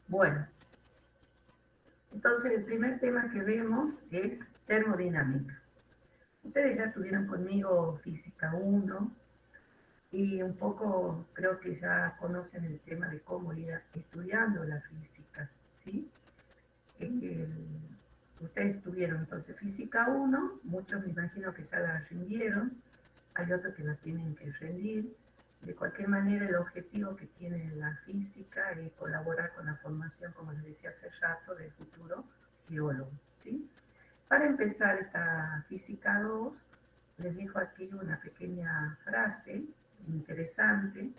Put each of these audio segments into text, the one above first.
Bueno, entonces el primer tema que vemos es termodinámica. Ustedes ya estuvieron conmigo física 1 y un poco creo que ya conocen el tema de cómo ir estudiando la física, ¿sí? Ustedes tuvieron entonces física 1, muchos me imagino que ya la rindieron, hay otros que la tienen que rendir. De cualquier manera, el objetivo que tiene la física es colaborar con la formación, como les decía hace rato, del futuro geólogo, ¿sí? Para empezar esta física 2, les dejo aquí una pequeña frase interesante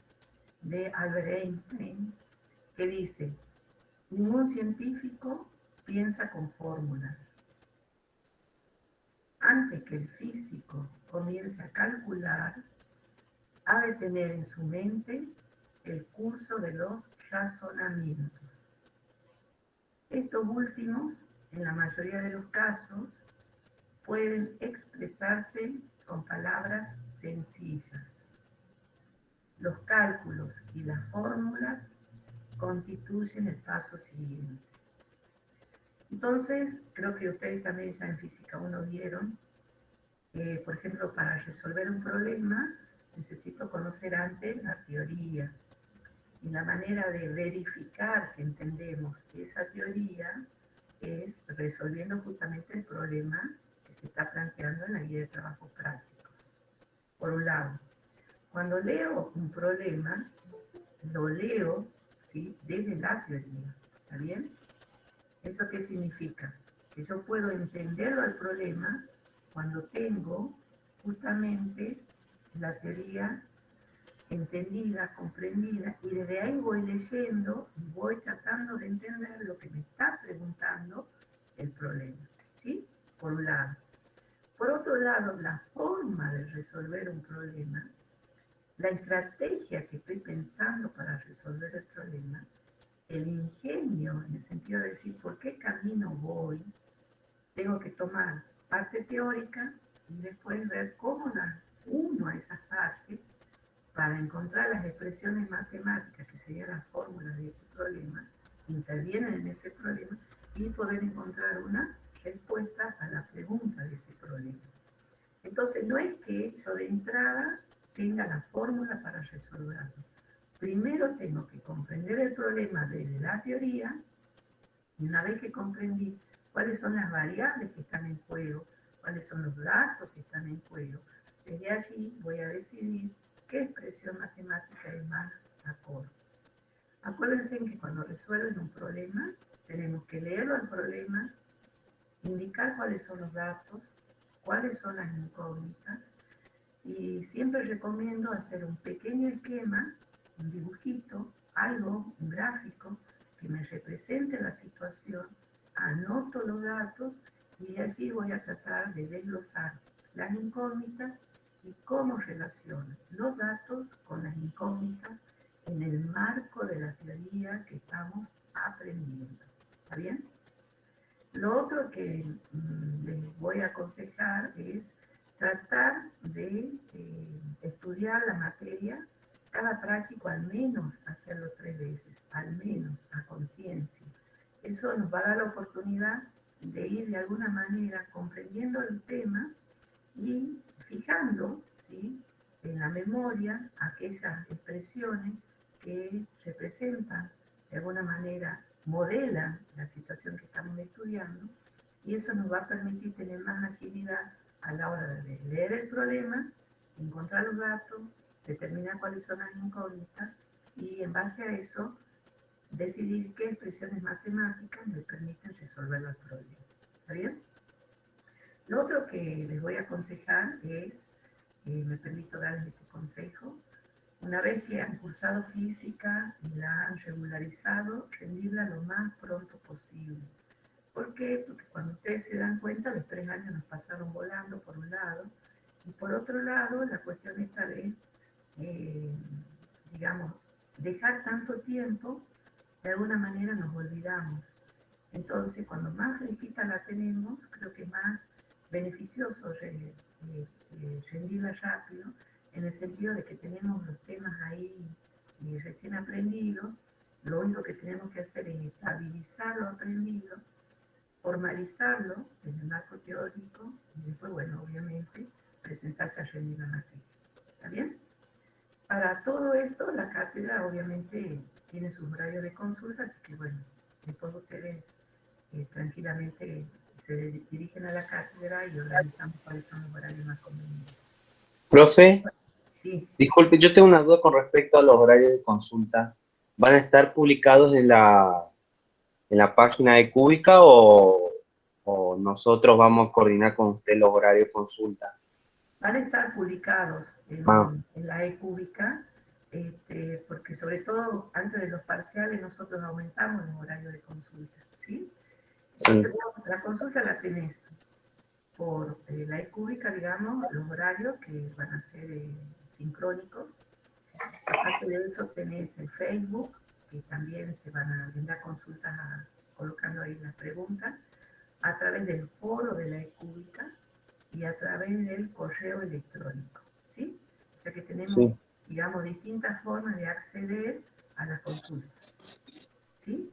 de Albert Einstein que dice: ningún científico piensa con fórmulas. Antes que el físico comience a calcular, ha de tener en su mente el curso de los razonamientos. Estos últimos, en la mayoría de los casos, pueden expresarse con palabras sencillas. Los cálculos y las fórmulas constituyen el paso siguiente. Entonces, creo que ustedes también ya en Física 1 vieron, por ejemplo, para resolver un problema necesito conocer antes la teoría. Y la manera de verificar que entendemos esa teoría es resolviendo justamente el problema que se está planteando en la guía de trabajos prácticos. Por un lado, cuando leo un problema, lo leo, ¿sí?, desde la teoría. ¿Está bien? ¿Eso qué significa? Que yo puedo entenderlo al problema cuando tengo justamente la teoría entendida, comprendida, y desde ahí voy leyendo y voy tratando de entender lo que me está preguntando el problema, ¿sí? Por un lado. Por otro lado, la forma de resolver un problema, la estrategia que estoy pensando para resolver el problema, el ingenio, en el sentido de decir por qué camino voy, tengo que tomar parte teórica y después ver cómo las uno a esas partes para encontrar las expresiones matemáticas, que serían las fórmulas de ese problema, intervienen en ese problema y poder encontrar una respuesta a la pregunta de ese problema. Entonces, no es que yo de entrada tenga la fórmula para resolverlo. Primero tengo que comprender el problema desde la teoría, y una vez que comprendí cuáles son las variables que están en juego, cuáles son los datos que están en juego, desde allí voy a decidir qué expresión matemática es más acorde. Acuérdense que cuando resuelven un problema, tenemos que leerlo al problema, indicar cuáles son los datos, cuáles son las incógnitas, y siempre recomiendo hacer un pequeño esquema, un dibujito, algo, un gráfico, que me represente la situación, anoto los datos y allí voy a tratar de desglosar las incógnitas y cómo relaciono los datos con las incógnitas en el marco de la teoría que estamos aprendiendo. ¿Está bien? Lo otro que les voy a aconsejar es tratar de estudiar la materia, cada práctico al menos hacerlo 3 veces, al menos a conciencia. Eso nos va a dar la oportunidad de ir de alguna manera comprendiendo el tema y fijando, ¿sí?, en la memoria aquellas expresiones que representan, de alguna manera modelan la situación que estamos estudiando, y eso nos va a permitir tener más agilidad a la hora de leer el problema, encontrar los datos, determinar cuáles son las incógnitas y en base a eso decidir qué expresiones matemáticas me permiten resolver los problemas. ¿Está bien? Lo otro que les voy a aconsejar es, me permito darles este consejo, una vez que han cursado física y la han regularizado, rendirla lo más pronto posible. ¿Por qué? Porque cuando ustedes se dan cuenta, los 3 años nos pasaron volando por un lado, y por otro lado, la cuestión esta de, eh, digamos, dejar tanto tiempo, de alguna manera nos olvidamos. Entonces, cuando más fresquita la tenemos, creo que más beneficioso rendirla rápido, en el sentido de que tenemos los temas ahí recién aprendidos, lo único que tenemos que hacer es estabilizar lo aprendido, formalizarlo en el marco teórico y después, bueno, obviamente, presentarse a rendir la materia. ¿Está bien? Para todo esto, la cátedra obviamente tiene sus horarios de consulta, así que bueno, después ustedes tranquilamente se dirigen a la cátedra y organizamos cuáles son los horarios más convenientes. Profe, Sí, disculpe, yo tengo una duda con respecto a los horarios de consulta. ¿Van a estar publicados en la página de Cúbica o nosotros vamos a coordinar con usted los horarios de consulta? van a estar publicados Ah, en la e-cúbica, porque sobre todo antes de los parciales nosotros aumentamos los horarios de consulta, ¿sí? Entonces, sí, la consulta la tenés por la e-cúbica, digamos, los horarios que van a ser sincrónicos. Aparte de eso tenés el Facebook, que también se van a brindar consultas colocando ahí las preguntas, a través del foro de la e-cúbica y a través del correo electrónico, ¿sí? O sea que tenemos, sí, digamos, distintas formas de acceder a las consultas, ¿sí?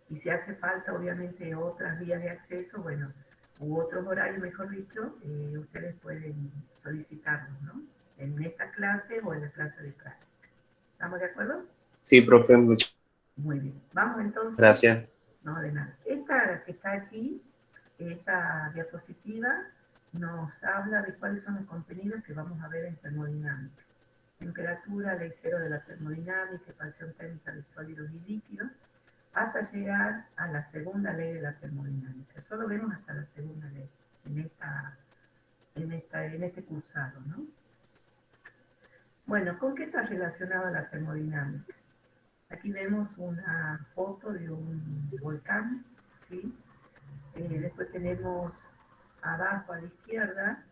Y si hace falta, obviamente, otras vías de acceso, bueno, u otros horarios, mejor dicho, ustedes pueden solicitarlos, ¿no? En esta clase o en la clase de práctica. ¿Estamos de acuerdo? sí, profe, muchas Muy bien. Vamos entonces, gracias. no de nada. Esta que está aquí, esta diapositiva, nos habla de cuáles son los contenidos que vamos a ver en termodinámica. Temperatura, ley cero de la termodinámica, ecuación térmica de sólidos y líquidos, hasta llegar a la segunda ley de la termodinámica. Solo vemos hasta la segunda ley en este cursado, ¿no? Bueno, ¿con qué está relacionada la termodinámica? Aquí vemos una foto de un volcán, ¿sí? Después tenemos abajo a la izquierda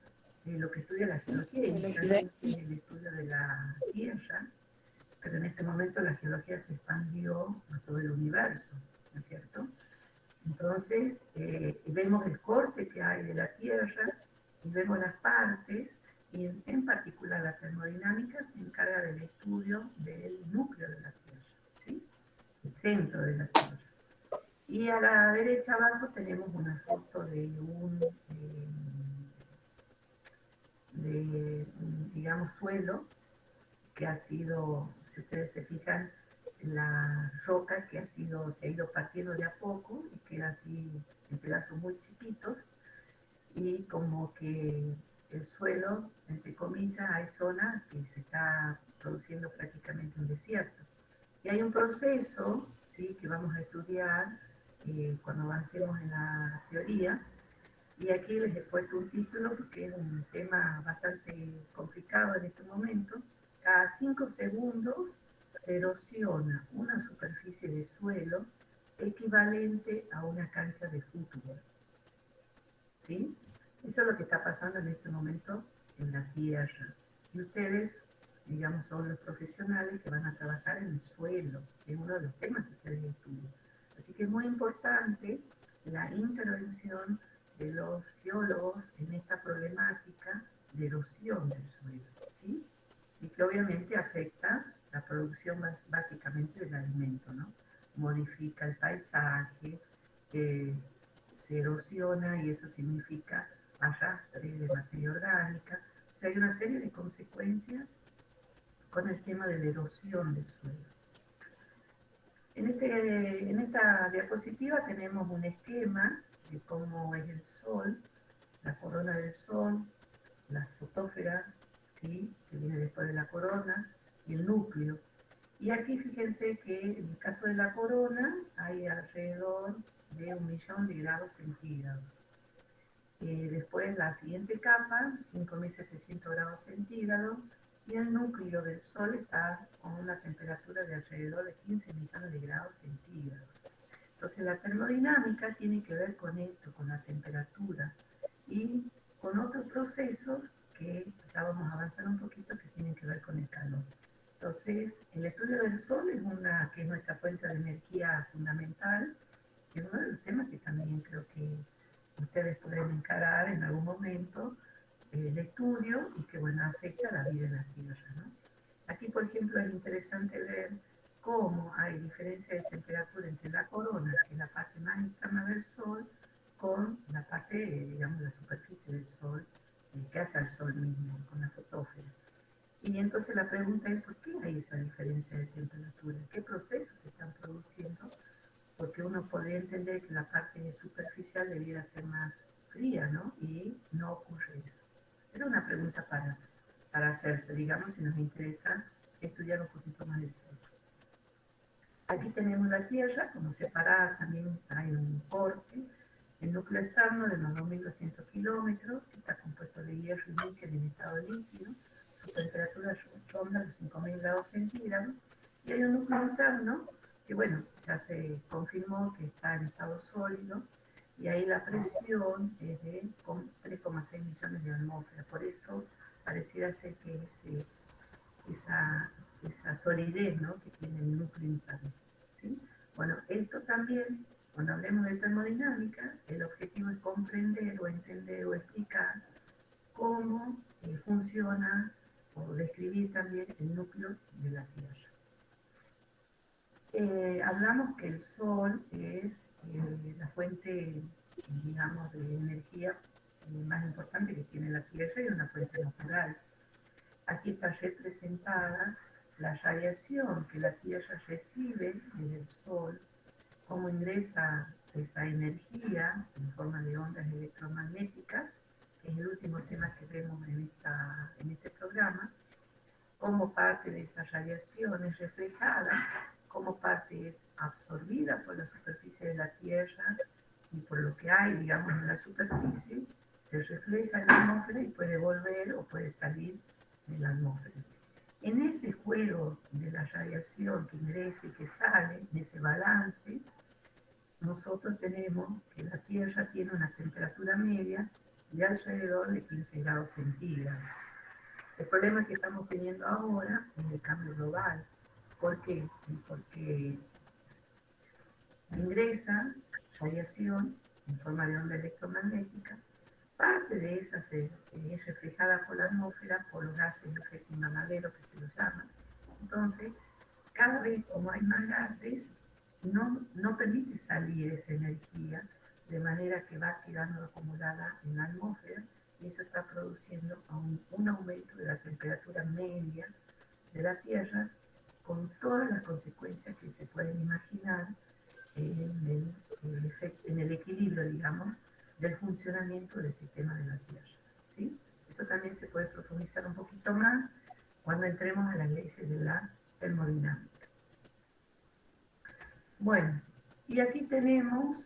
lo que estudia la geología. Inicialmente es el estudio de la Tierra, pero en este momento la geología se expandió a todo el universo, ¿no es cierto? Entonces, vemos el corte que hay de la Tierra y vemos las partes, y en particular la termodinámica se encarga del estudio del núcleo de la Tierra, ¿sí? El centro de la Tierra. Y a la derecha abajo tenemos una foto digamos, suelo que ha sido, si ustedes se fijan, la roca que se ha ido partiendo de a poco y queda así en pedazos muy chiquitos y como que el suelo, entre comillas, hay zonas que se está produciendo prácticamente un desierto. Y hay un proceso, ¿sí?, que vamos a estudiar cuando avancemos en la teoría. Y aquí les he puesto un título porque es un tema bastante complicado en este momento. Cada 5 segundos se erosiona una superficie de suelo equivalente a una cancha de fútbol. ¿Sí? Eso es lo que está pasando en este momento en la Tierra. Y ustedes, digamos, son los profesionales que van a trabajar en el suelo, que es uno de los temas que ustedes estudian. Así que es muy importante la intervención de los geólogos en esta problemática de erosión del suelo, ¿sí? Y que obviamente afecta la producción básicamente del alimento, ¿no? Modifica el paisaje, eh, se erosiona y eso significa arrastre de materia orgánica. O sea, hay una serie de consecuencias con el tema de la erosión del suelo. En esta diapositiva tenemos un esquema de cómo es el Sol, la corona del Sol, la fotósfera, ¿sí?, que viene después de la corona, y el núcleo. Y aquí fíjense que en el caso de la corona hay alrededor de 1.000.000 de grados centígrados. Después la siguiente capa, 5.700 grados centígrados, y el núcleo del Sol está con una temperatura de alrededor de 15 millones de grados centígrados. Entonces la termodinámica tiene que ver con esto, con la temperatura, y con otros procesos que ya vamos a avanzar un poquito que tienen que ver con el calor. Entonces, el estudio del Sol que es nuestra fuente de energía fundamental, que es uno de los temas que también creo que ustedes pueden encarar en algún momento el estudio y que, bueno, afecta a la vida en la Tierra, ¿no? Aquí, por ejemplo, es interesante ver cómo hay diferencia de temperatura entre la corona, que es la parte más externa del Sol, con la parte, digamos, la superficie del Sol, que hace al Sol mismo, con la fotósfera. Y entonces la pregunta es, ¿por qué hay esa diferencia de temperatura? ¿Qué procesos se están produciendo? Porque uno podría entender que la parte superficial debiera ser más fría, ¿no? Y no ocurre eso. Esa es una pregunta para hacerse, digamos, si nos interesa estudiar un poquito más del Sol. Aquí tenemos la Tierra, como separada también hay un corte. El núcleo externo de unos 2.200 kilómetros, que está compuesto de hierro y níquel en estado líquido. Su temperatura ronda los 5.000 grados centígrados. Y hay un núcleo interno que, bueno, ya se confirmó que está en estado sólido. Y ahí la presión es de 3,6 millones de atmósferas. Por eso pareciera ser que es esa solidez, ¿no?, que tiene el núcleo interno, ¿sí? Bueno, esto también, cuando hablemos de termodinámica, el objetivo es comprender o entender o explicar cómo funciona o describir también el núcleo de la Tierra. Hablamos que el Sol es la fuente, digamos, de energía más importante que tiene la Tierra y una fuente natural. Aquí está representada la radiación que la Tierra recibe desde el Sol, cómo ingresa esa energía en forma de ondas electromagnéticas, que es el último tema que vemos en este programa, cómo parte de esa radiación es reflejada, cómo parte es absorbida por la superficie de la Tierra y por lo que hay, digamos, en la superficie, se refleja en la atmósfera y puede volver o puede salir de la atmósfera. En ese juego de la radiación que ingresa y que sale, en ese balance, nosotros tenemos que la Tierra tiene una temperatura media de alrededor de 15 grados centígrados. El problema que estamos teniendo ahora es el cambio global. ¿Por qué? Porque ingresa radiación en forma de onda electromagnética. Parte de esas es reflejada por la atmósfera por los gases de efecto invernadero, que se los llama. Entonces, cada vez como hay más gases, no permite salir esa energía, de manera que va quedando acumulada en la atmósfera y eso está produciendo un aumento de la temperatura media de la Tierra, con todas las consecuencias que se pueden imaginar en el equilibrio, digamos, del funcionamiento del sistema de la Tierra, ¿sí? Eso también se puede profundizar un poquito más cuando entremos a las leyes de la termodinámica. Bueno, y aquí tenemos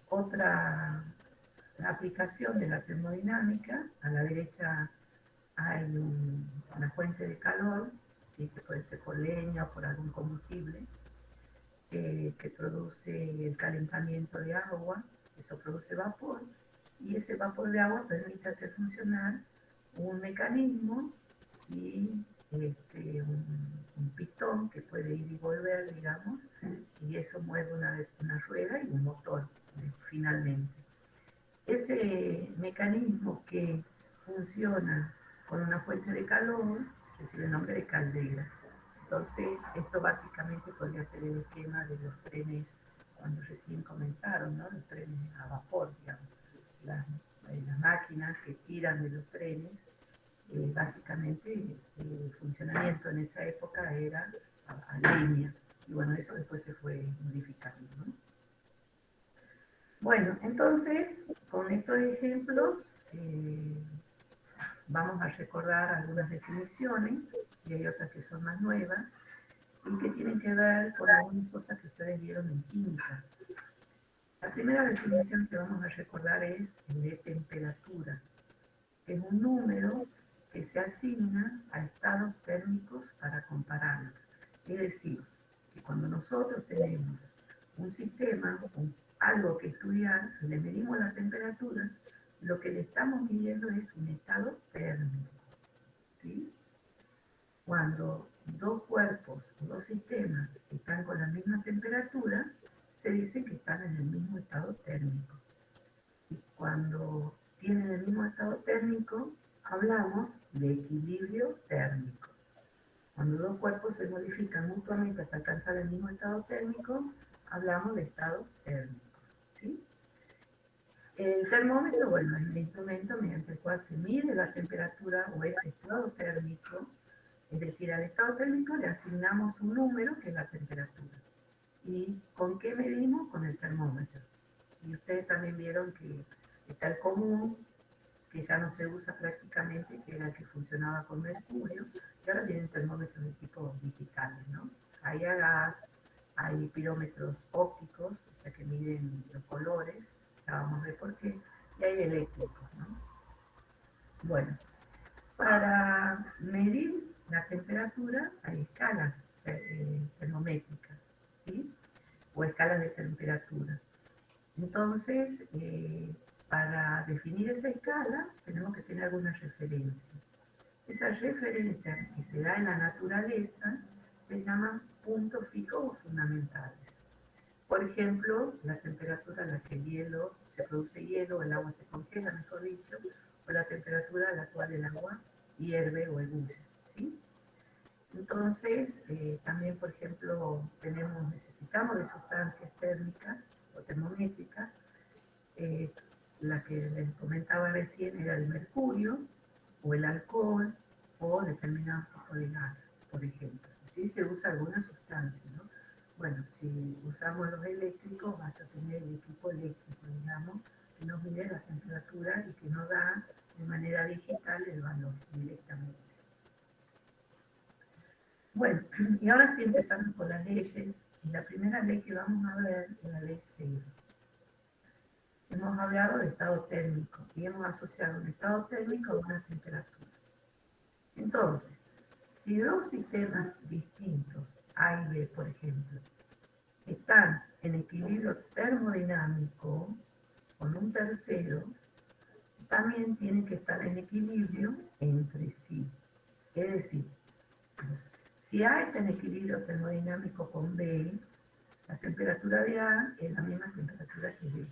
otra aplicación de la termodinámica. A la derecha hay una fuente de calor, ¿sí?, que puede ser por leña o por algún combustible, que produce el calentamiento de agua, eso produce vapor, y ese vapor de agua permite hacer funcionar un mecanismo y un pistón que puede ir y volver, digamos, y eso mueve una rueda y un motor, finalmente. Ese mecanismo que funciona con una fuente de calor recibe el nombre de caldera. Entonces, esto básicamente podría ser el esquema de los trenes cuando recién comenzaron, ¿no? Los trenes a vapor, digamos. Las máquinas que tiran de los trenes, básicamente el funcionamiento en esa época era a leña. Y bueno, eso después se fue modificando, ¿no? Bueno, entonces, con estos ejemplos, vamos a recordar algunas definiciones, y hay otras que son más nuevas, y que tienen que ver con algunas cosas que ustedes vieron en química. La primera definición que vamos a recordar es el de temperatura, que es un número que se asigna a estados térmicos para compararlos. Es decir, que cuando nosotros tenemos un sistema, algo que estudiar, y le medimos la temperatura, lo que le estamos midiendo es un estado térmico, ¿sí? Cuando dos cuerpos o dos sistemas están con la misma temperatura, se dice que están en el mismo estado térmico. Y cuando tienen el mismo estado térmico, hablamos de equilibrio térmico. Cuando dos cuerpos se modifican mutuamente hasta alcanzar el mismo estado térmico, hablamos de estados térmicos, ¿sí? El termómetro, bueno, es el instrumento mediante el cual se mide la temperatura o ese estado térmico, es decir, al estado térmico le asignamos un número que es la temperatura. ¿Y con qué medimos? Con el termómetro. Y ustedes también vieron que está el común, que ya no se usa prácticamente, que era el que funcionaba con mercurio, y ahora tienen termómetros de tipo digitales, ¿no? Hay a gas, hay pirómetros ópticos, o sea que miden los colores, ya vamos a ver por qué, y hay eléctricos, ¿no? Bueno, para medir la temperatura hay escalas termométricas, ¿sí? O escalas de temperatura. Entonces, para definir esa escala, tenemos que tener alguna referencia. Esa referencia que se da en la naturaleza se llaman puntos fijos o fundamentales. Por ejemplo, la temperatura a la que el hielo, se produce hielo, el agua se congela, mejor dicho, o la temperatura a la cual el agua hierve o ebulle, ¿sí? Entonces, también, por ejemplo, necesitamos de sustancias térmicas o termométricas. eh, la que les comentaba recién era el mercurio, o el alcohol, o determinados tipos de gas, por ejemplo. Si se usa alguna sustancia, ¿no? Bueno, si usamos los eléctricos, basta tener el equipo eléctrico, digamos, que nos mide la temperatura y que nos da de manera digital el valor directamente. Bueno, y ahora sí empezamos con las leyes. Y la primera ley que vamos a ver es la ley cero. Hemos hablado de estado térmico y hemos asociado un estado térmico a una temperatura. Entonces, si dos sistemas distintos, A y B, por ejemplo, están en equilibrio termodinámico con un tercero, también tienen que estar en equilibrio entre sí. Es decir, si A está en equilibrio termodinámico con B, la temperatura de A es la misma temperatura que B.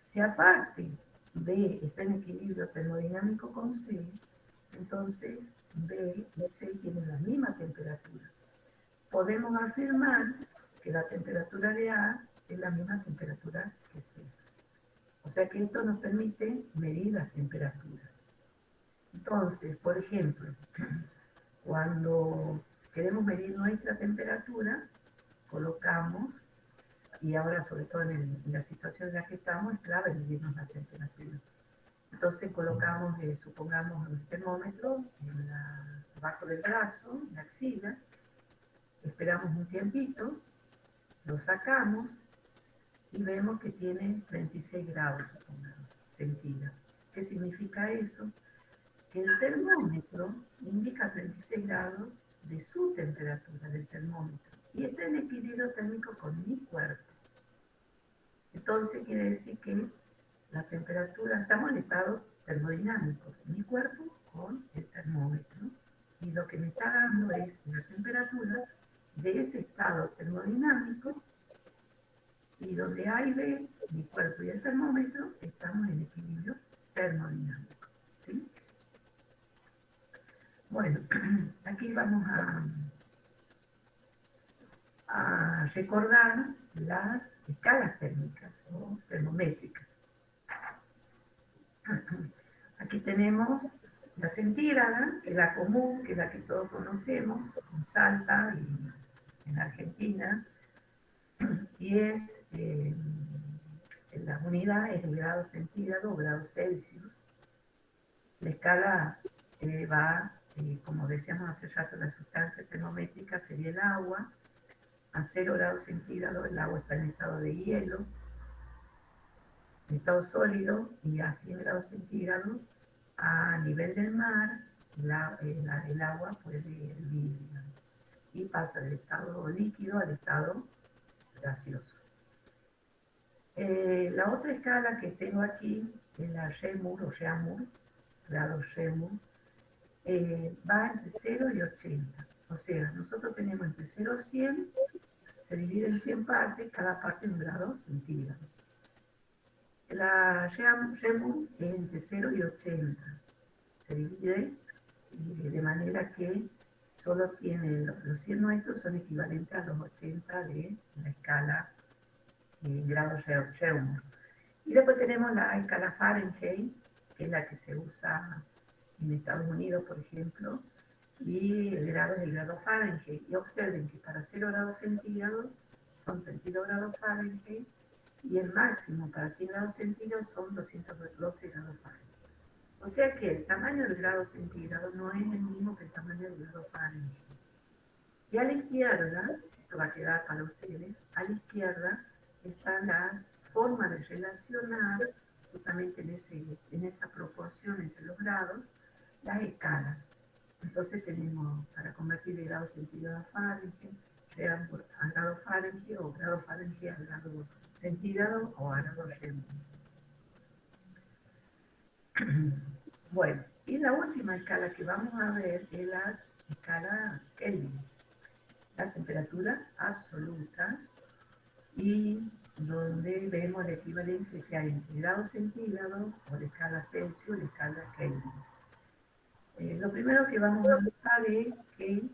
Si aparte B está en equilibrio termodinámico con C, entonces B y C tienen la misma temperatura. Podemos afirmar que la temperatura de A es la misma temperatura que C. O sea que esto nos permite medir las temperaturas. Entonces, por ejemplo, cuando queremos medir nuestra temperatura, colocamos, y ahora sobre todo en la situación en la que estamos, es clave medirnos la temperatura. Entonces colocamos, supongamos, el termómetro abajo del brazo, en la axila, esperamos un tiempito, lo sacamos y vemos que tiene 36 grados, supongamos, centígrados. ¿Qué significa eso? Que el termómetro indica 36 grados de su temperatura, del termómetro, y está en equilibrio térmico con mi cuerpo. Entonces quiere decir que la temperatura, estamos en estado termodinámico, mi cuerpo con el termómetro, y lo que me está dando es la temperatura de ese estado termodinámico, y donde A y B, mi cuerpo y el termómetro, estamos en equilibrio termodinámico, ¿sí? Bueno, aquí vamos a recordar las escalas térmicas o termométricas. Aquí tenemos la centígrada, que es la común, que es la que todos conocemos, en Salta y en Argentina, y es, la unidad es el grado centígrado o grado Celsius. La escala va, como decíamos hace rato, la sustancia termométrica sería el agua. A 0 grados centígrados el agua está en estado de hielo, en estado sólido, y a 100 grados centígrados a nivel del mar el agua puede hervir, digamos, y pasa del estado líquido al estado gaseoso. La otra escala que tengo aquí es la Reaumur o Reaumur, grado Reaumur, va entre 0 y 80. O sea, nosotros tenemos entre 0 y 100, se divide en 100 partes, cada parte en un grado centígrado. La Reaumur es entre 0 y 80. Se divide de manera que solo tiene, los 100 nuestros son equivalentes a los 80 de la escala grados Reaumur. Y después tenemos la escala Fahrenheit, que es la que se usa en Estados Unidos, por ejemplo, y el grado es el grado Fahrenheit. Y observen que para 0 grados centígrados son 32 grados Fahrenheit y el máximo para 100 grados centígrados son 212 grados Fahrenheit. O sea que el tamaño del grado centígrado no es el mismo que el tamaño del grado Fahrenheit. Y a la izquierda, esto va a quedar para ustedes, a la izquierda están las formas de relacionar, justamente en esa proporción entre los grados, las escalas. Entonces tenemos, para convertir de grado centígrado a Fahrenheit, sea a grado Fahrenheit o grado Fahrenheit a grado centígrado o a grado Reaumur. Bueno, y la última escala que vamos a ver es la escala Kelvin, la temperatura absoluta, y donde vemos la equivalencia que hay entre grados centígrados o la escala Celsius y la escala Kelvin. Lo primero que vamos a notar es que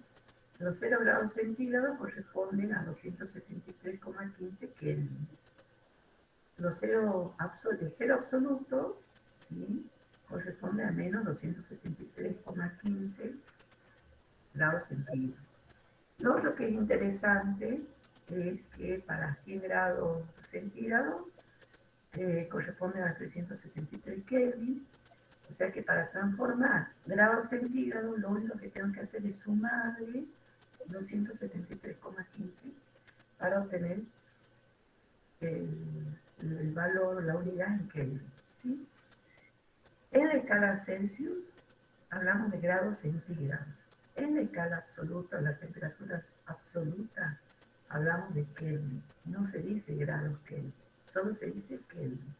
los 0 grados centígrados corresponden a 273,15 Kelvin. El cero absoluto, ¿sí?, corresponde a menos 273,15 grados centígrados. Lo otro que es interesante es que para 100 grados centígrados corresponde a 373 Kelvin. O sea que para transformar grados centígrados, lo único que tengo que hacer es sumarle 273,15 para obtener el valor, la unidad en Kelvin, ¿sí? En la escala Celsius hablamos de grados centígrados. En la escala absoluta, la temperatura absoluta, hablamos de Kelvin. No se dice grados Kelvin, solo se dice Kelvin.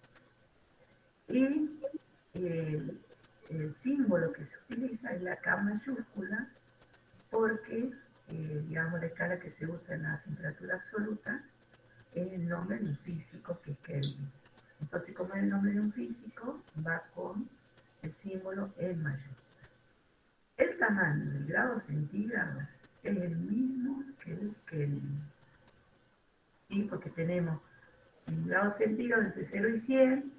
Y el símbolo que se utiliza es la K mayúscula porque, digamos, la escala que se usa en la temperatura absoluta es el nombre de un físico que es Kelvin. Entonces, como es el nombre de un físico, va con el símbolo E mayúscula. El tamaño del grado centígrado es el mismo que el Kelvin. ¿Sí? Porque tenemos en grado centígrado entre 0 y 100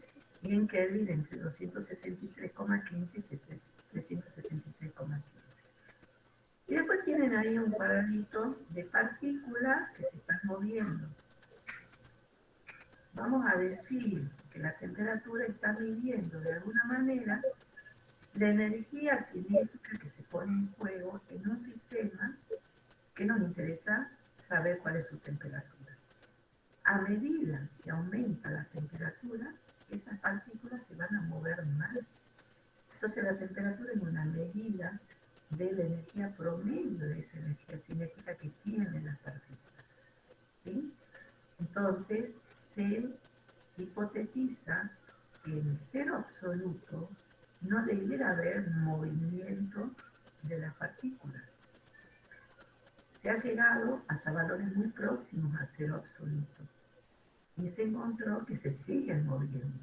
y en Kelvin entre 273,15 y 373,15. Y después tienen ahí un cuadradito de partículas que se están moviendo. Vamos a decir que la temperatura está midiendo de alguna manera la energía cinética que se pone en juego en un sistema que nos interesa saber cuál es su temperatura. A medida que aumenta la temperatura, esas partículas se van a mover más. Entonces la temperatura es una medida de la energía promedio de esa energía cinética que tienen las partículas, ¿sí? Entonces se hipotetiza que en el cero absoluto no debiera haber movimiento de las partículas. Se ha llegado hasta valores muy próximos al cero absoluto y se encontró que se siguen moviendo.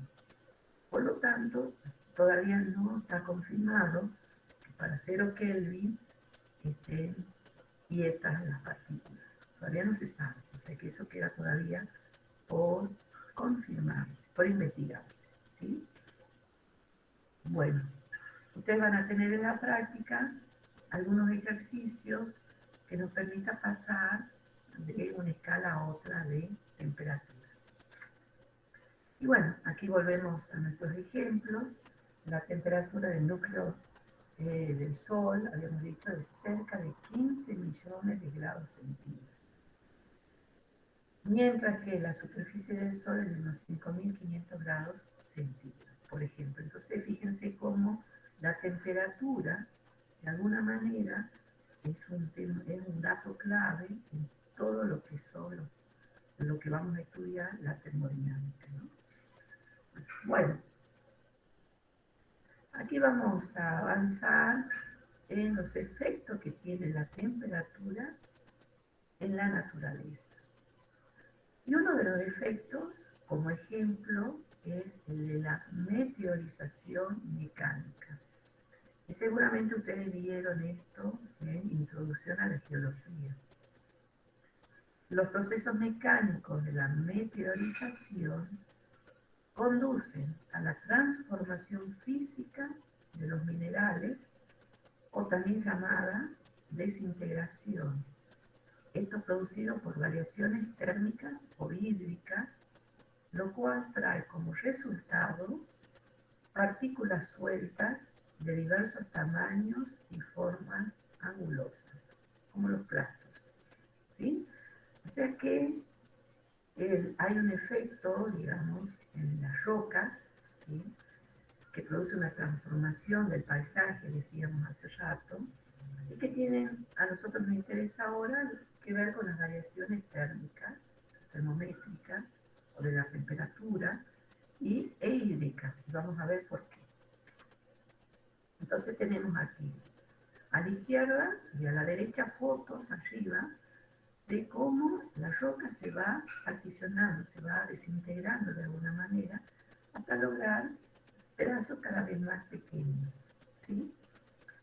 Por lo tanto, todavía no está confirmado que para 0 Kelvin estén quietas las partículas. Todavía no se sabe, o sea que eso queda todavía por confirmarse, por investigarse, ¿sí? Bueno, ustedes van a tener en la práctica algunos ejercicios que nos permitan pasar de una escala a otra de temperatura. Y bueno, aquí volvemos a nuestros ejemplos. La temperatura del núcleo del Sol, habíamos dicho, de cerca de 15 millones de grados centígrados. Mientras que la superficie del Sol es de unos 5.500 grados centígrados, por ejemplo. Entonces, fíjense cómo la temperatura, de alguna manera, es un dato clave en todo lo que son lo que vamos a estudiar, la termodinámica, ¿no? Bueno, aquí vamos a avanzar en los efectos que tiene la temperatura en la naturaleza. Y uno de los efectos, como ejemplo, es el de la meteorización mecánica. Y seguramente ustedes vieron esto en Introducción a la Geología. Los procesos mecánicos de la meteorización conducen a la transformación física de los minerales, o también llamada desintegración. Esto es producido por variaciones térmicas o hídricas, lo cual trae como resultado partículas sueltas de diversos tamaños y formas angulosas, como los plastos, ¿sí? O sea que hay un efecto, digamos, en las rocas, ¿sí?, que produce una transformación del paisaje, decíamos hace rato, y que tienen, a nosotros nos interesa ahora, que ver con las variaciones térmicas, termométricas, o de la temperatura, e hídricas, y vamos a ver por qué. Entonces tenemos aquí, a la izquierda y a la derecha, fotos arriba, de cómo la roca se va particionando, se va desintegrando de alguna manera, hasta lograr pedazos cada vez más pequeños, ¿sí?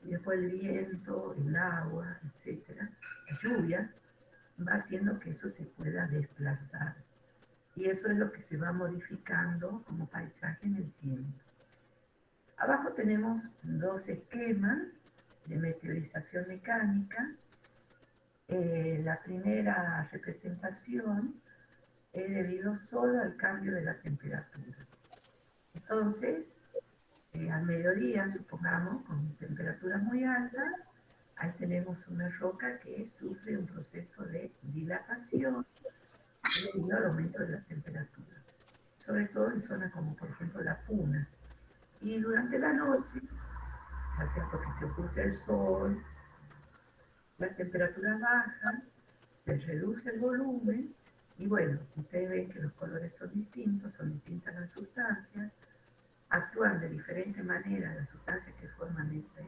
Y después el viento, el agua, etcétera, la lluvia, va haciendo que eso se pueda desplazar. Y eso es lo que se va modificando como paisaje en el tiempo. Abajo tenemos dos esquemas de meteorización mecánica. La primera representación es debido solo al cambio de la temperatura. Entonces, al mediodía, supongamos, con temperaturas muy altas, ahí tenemos una roca que sufre un proceso de dilatación debido al aumento de la temperatura, sobre todo en zonas como por ejemplo la Puna. Y durante la noche, ya sea porque se oculta el sol, las temperaturas bajan, se reduce el volumen, y bueno, ustedes ven que los colores son distintos, son distintas las sustancias, actúan de diferente manera las sustancias que forman ese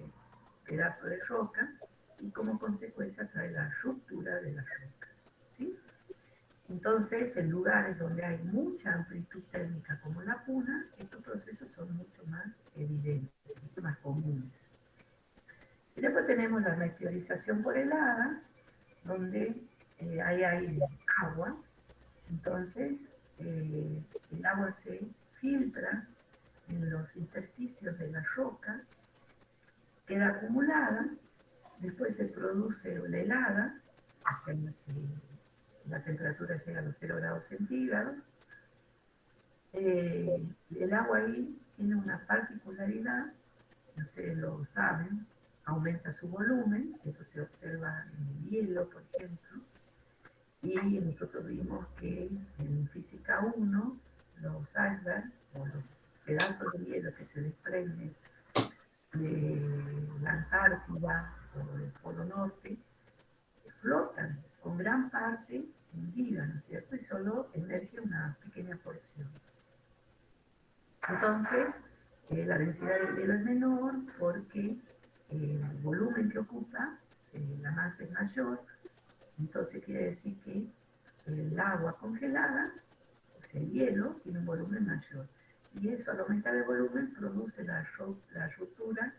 pedazo de roca, y como consecuencia trae la ruptura de la roca, ¿sí? Entonces, en lugares donde hay mucha amplitud térmica como la Puna, estos procesos son mucho más evidentes, mucho más comunes. Y después tenemos la meteorización por helada, donde ahí hay agua. Entonces, el agua se filtra en los intersticios de la roca, queda acumulada, después se produce la helada, o sea, la temperatura llega a los 0 grados centígrados. El agua ahí tiene una particularidad, ustedes lo saben, aumenta su volumen, eso se observa en el hielo, por ejemplo, y nosotros vimos que en Física 1, los icebergs, o los pedazos de hielo que se desprenden de la Antártida o del Polo Norte, flotan con gran parte hundida, ¿no es cierto? Y solo emerge una pequeña porción. Entonces, la densidad del hielo es menor porque el volumen que ocupa, la masa es mayor, entonces quiere decir que el agua congelada, o sea, el hielo, tiene un volumen mayor. Y eso, al aumentar el volumen, produce la ruptura,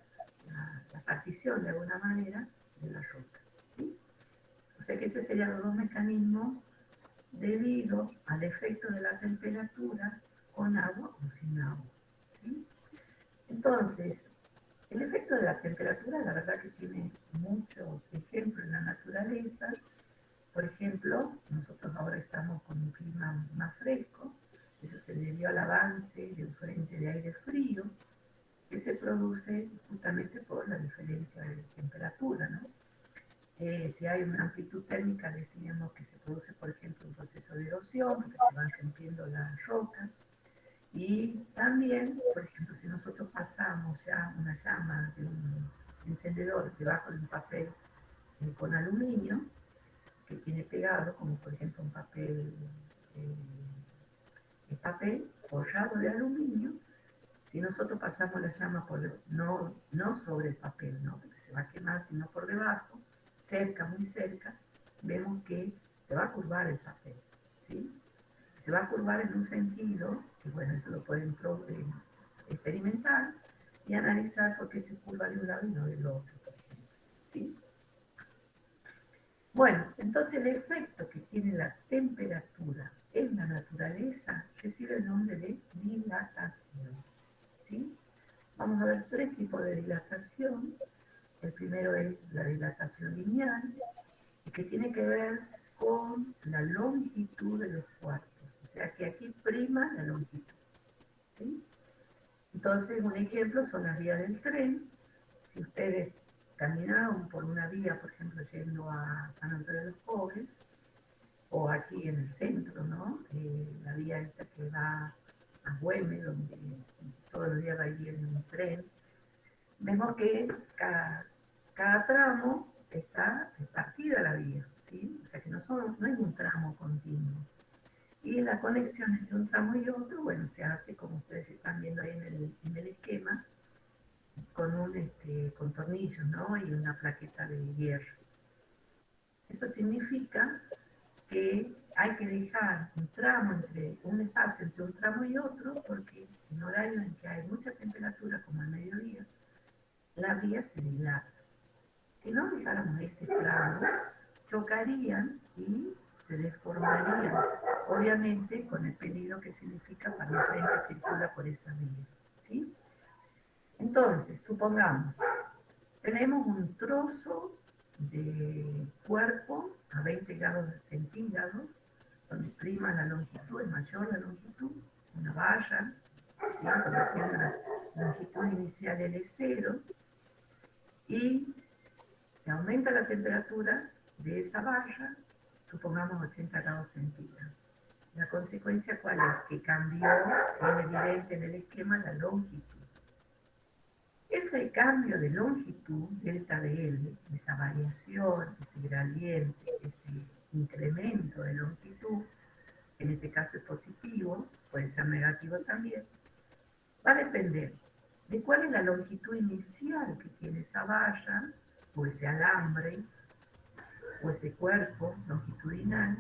la partición de alguna manera de la roca, ¿sí? O sea que esos serían los dos mecanismos debido al efecto de la temperatura con agua o sin agua, ¿sí? Entonces, el efecto de la temperatura, la verdad que tiene muchos ejemplos en la naturaleza. Por ejemplo, nosotros ahora estamos con un clima más fresco, eso se debió al avance de un frente de aire frío que se produce justamente por la diferencia de temperatura, ¿no? Si hay una amplitud térmica, decíamos que se produce, por ejemplo, un proceso de erosión, que se van rompiendo las rocas. Y también, por ejemplo, si nosotros pasamos ya una llama de un encendedor debajo de un papel con aluminio, que tiene pegado, como por ejemplo un papel forrado de aluminio, si nosotros pasamos la llama no sobre el papel, ¿no?, porque se va a quemar, sino por debajo, cerca, muy cerca, vemos que se va a curvar el papel, ¿sí? Se va a curvar en un sentido, que bueno, eso lo pueden experimentar, y analizar por qué se curva de un lado y no del otro, por ejemplo. ¿Sí? Bueno, entonces el efecto que tiene la temperatura en la naturaleza recibe el nombre de dilatación. ¿Sí? Vamos a ver tres tipos de dilatación. El primero es la dilatación lineal, que tiene que ver con la longitud de los cuartos. O sea que aquí prima la longitud. ¿Sí? Entonces, un ejemplo son las vías del tren. Si ustedes caminaron por una vía, por ejemplo, yendo a San Antonio de los Pobres, o aquí en el centro, ¿no? La vía esta que va a Güemes, donde todos los días va a ir en un tren, vemos que cada tramo está partida la vía, ¿sí? O sea que no es un tramo continuo. Y la conexión entre un tramo y otro, bueno, se hace como ustedes están viendo ahí en el esquema, con tornillos, ¿no? Y una plaqueta de hierro. Eso significa que hay que dejar un espacio entre un tramo y otro, porque en horarios en que hay mucha temperatura, como al mediodía, la vía se dilata. Si no dejáramos ese tramo, chocarían y se deformarían, obviamente con el peligro que significa para el tren que circula por esa vía. ¿Sí? Entonces, supongamos, tenemos un trozo de cuerpo a 20 grados centígrados, donde prima la longitud, es mayor la longitud, una valla, ¿sí? Por ejemplo, la longitud inicial L0, y se aumenta la temperatura de esa valla, supongamos 80 grados centígrados. La consecuencia, ¿cuál es? Que cambió, es evidente en el esquema, la longitud. Ese cambio de longitud, delta de L, esa variación, ese gradiente, ese incremento de longitud, en este caso es positivo, puede ser negativo también, va a depender de cuál es la longitud inicial que tiene esa valla, o ese alambre, o ese cuerpo longitudinal,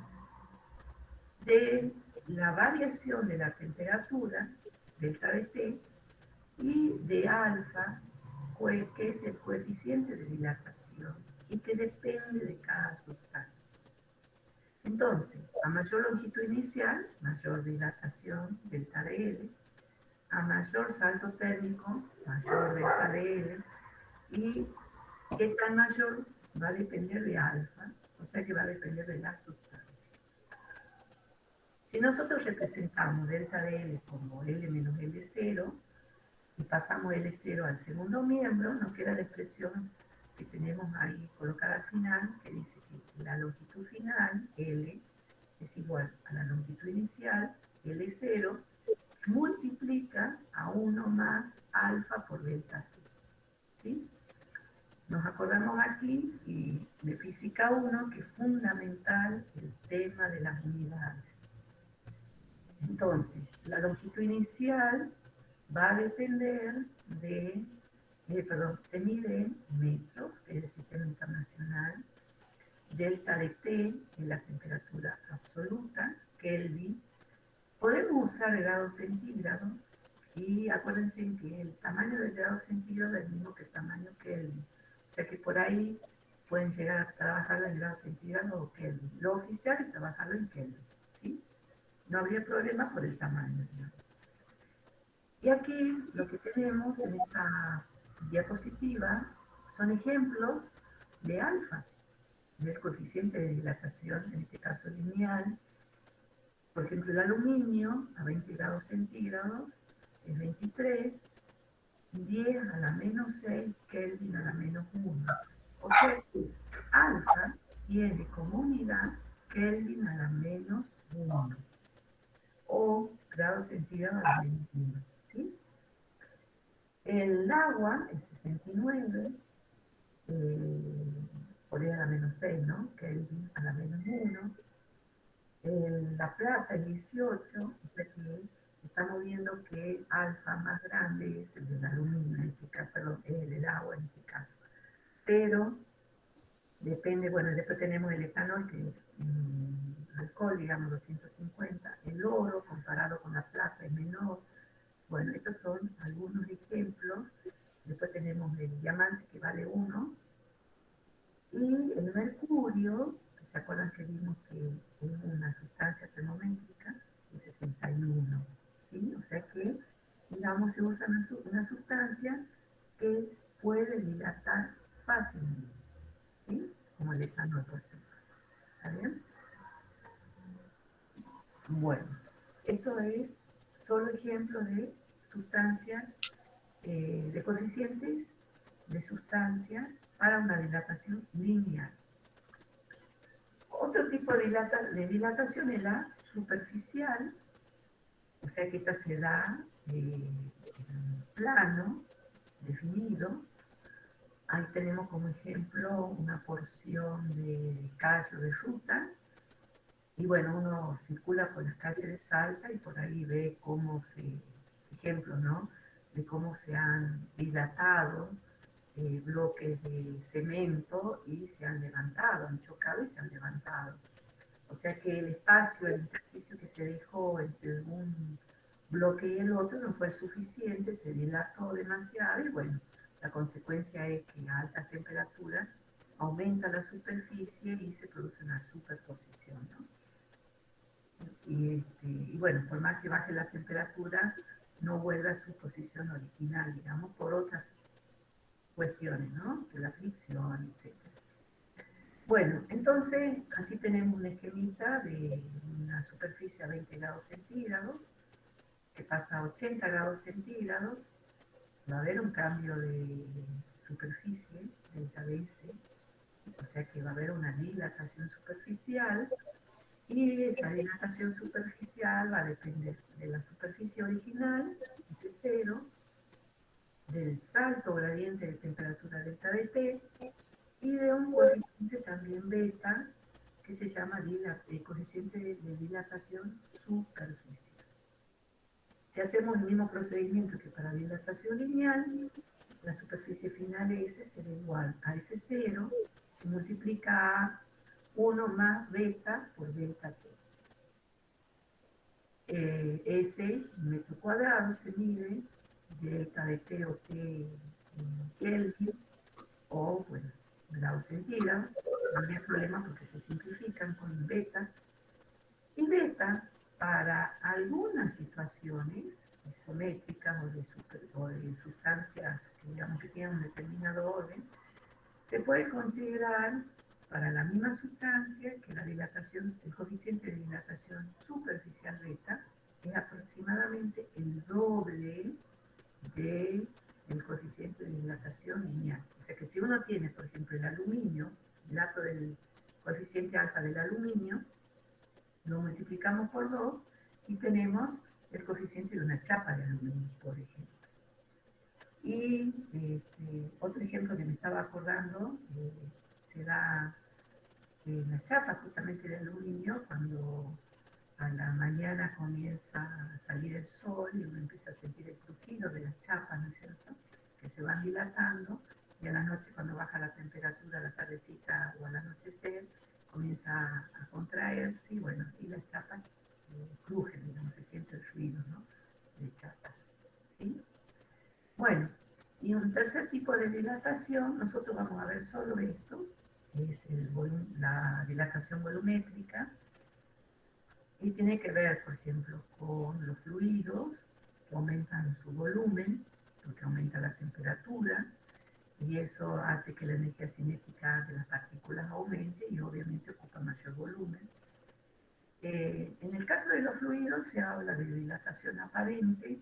de la variación de la temperatura, delta de T, y de alfa, que es el coeficiente de dilatación, y que depende de cada sustancia. Entonces, a mayor longitud inicial, mayor dilatación, delta de L, a mayor salto térmico, mayor delta de L, y qué tan mayor va a depender de alfa, o sea que va a depender de la sustancia. Si nosotros representamos delta de L como L menos L0 y pasamos L0 al segundo miembro, nos queda la expresión que tenemos ahí colocada al final, que dice que la longitud final, L, es igual a la longitud inicial, L0, multiplica a 1 más alfa por delta T. ¿Sí? Nos acordamos aquí y de física 1 que es fundamental el tema de las unidades. Entonces, la longitud inicial va a depender se mide en metros, que es el sistema internacional, delta de T, que es la temperatura absoluta, Kelvin. Podemos usar grados centígrados, y acuérdense que el tamaño del grado centígrado es el mismo que el tamaño Kelvin. O sea que por ahí pueden llegar a trabajarlo en grados centígrados o Kelvin. Lo oficial es trabajarlo en Kelvin, ¿sí? No habría problema por el tamaño, ¿no? Y aquí lo que tenemos en esta diapositiva son ejemplos de alfa, del coeficiente de dilatación, en este caso lineal. Por ejemplo, el aluminio a 20 grados centígrados es 23, 10 a la menos 6, Kelvin a la menos 1. O sea que alfa tiene como unidad Kelvin a la menos 1 o grados centígrados a la menos 1. ¿Sí? El agua es 69, por ahí a la menos 6, ¿no? Kelvin a la menos 1. La plata es 18, o sea que estamos viendo que alfa más grande es el del aluminio, en este caso, perdón, es el del agua en este caso. Pero depende, bueno, después tenemos el etanol, que es alcohol, digamos, 250. El oro, comparado con la plata, es menor. Bueno, estos son algunos ejemplos digamos, se usa una sustancia que puede dilatar fácilmente, ¿sí? Como el etanol, por ejemplo. ¿Está bien? Bueno, esto es solo ejemplo de sustancias, de coeficientes de sustancias para una dilatación lineal. Otro tipo de dilatación es la superficial, o sea que esta se da en un plano definido. Ahí tenemos como ejemplo una porción de callo de ruta. Y bueno, uno circula por las calles de Salta y por ahí ve cómo ejemplos, ¿no? De cómo se han dilatado bloques de cemento y se han levantado, han chocado y se han levantado. O sea que el espacio, el intersticio que se dejó entre un bloque y el otro no fue suficiente, se dilató demasiado y bueno, la consecuencia es que a altas temperaturas aumenta la superficie y se produce una superposición, ¿no? Y bueno, por más que baje la temperatura, no vuelve a su posición original, digamos, por otras cuestiones, ¿no? Que la fricción, etc. Bueno, entonces aquí tenemos una esquemita de una superficie a 20 grados centígrados, que pasa a 80 grados centígrados, va a haber un cambio de superficie, delta S, o sea que va a haber una dilatación superficial, y esa dilatación superficial va a depender de la superficie original, ese cero, del salto gradiente de temperatura delta de T, y de un coeficiente también beta, que se llama coeficiente de dilatación superficial. Si hacemos el mismo procedimiento que para dilatación lineal, la superficie final S será igual a ese cero, que multiplica a 1 más beta por delta T. S metro cuadrado se mide, delta de T o T en Kelvin, o bueno, grados centígrados. No habría problema porque se simplifican con beta. Y beta, para algunas situaciones isométricas o de sustancias que digamos que tienen un determinado orden, se puede considerar para la misma sustancia que la dilatación, el coeficiente de dilatación superficial beta es aproximadamente el doble del coeficiente de dilatación lineal. O sea que si uno tiene, por ejemplo, el aluminio, el dato del coeficiente alfa del aluminio, lo multiplicamos por 2 y tenemos el coeficiente de una chapa de aluminio, por ejemplo. Y otro ejemplo que me estaba acordando, se da en la chapa justamente de aluminio, cuando a la mañana comienza a salir el sol y uno empieza a sentir el crujido de las chapas, ¿no es cierto?, que se van dilatando, y a la noche cuando baja la temperatura, a la tardecita o al anochecer, comienza a contraerse y bueno, y las chapas crujen, digamos, se siente el ruido, ¿no?, de chapas, ¿sí? Bueno, y un tercer tipo de dilatación, nosotros vamos a ver solo esto, que es la dilatación volumétrica, y tiene que ver, por ejemplo, con los fluidos que aumentan su volumen, porque aumenta la temperatura, y eso hace que la energía cinética de las partículas aumente y obviamente ocupa mayor volumen. En el caso de los fluidos se habla de dilatación aparente,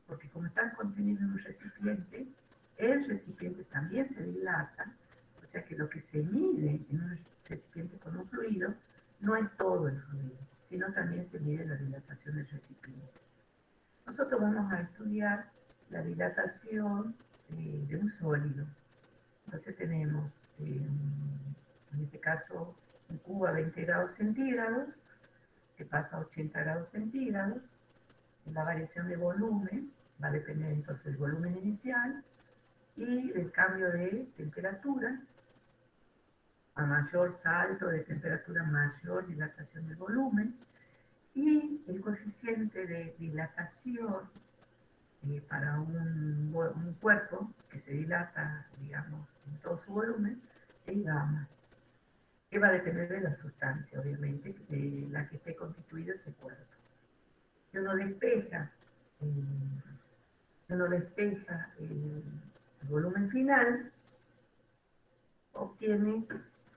porque como están contenidos en un recipiente, el recipiente también se dilata, o sea que lo que se mide en un recipiente con un fluido no es todo el fluido, sino también se mide la dilatación del recipiente. Nosotros vamos a estudiar la dilatación de un sólido. Entonces tenemos, en este caso, un cubo a 20 grados centígrados, que pasa a 80 grados centígrados. La variación de volumen va a depender entonces del volumen inicial y del cambio de temperatura. A mayor salto de temperatura, mayor dilatación del volumen. Y el coeficiente de dilatación para un cuerpo que se dilata, digamos, en todo su volumen, es gamma, que va a depender de la sustancia, obviamente, de la que esté constituido ese cuerpo. Si uno despeja uno despeja el volumen final, obtiene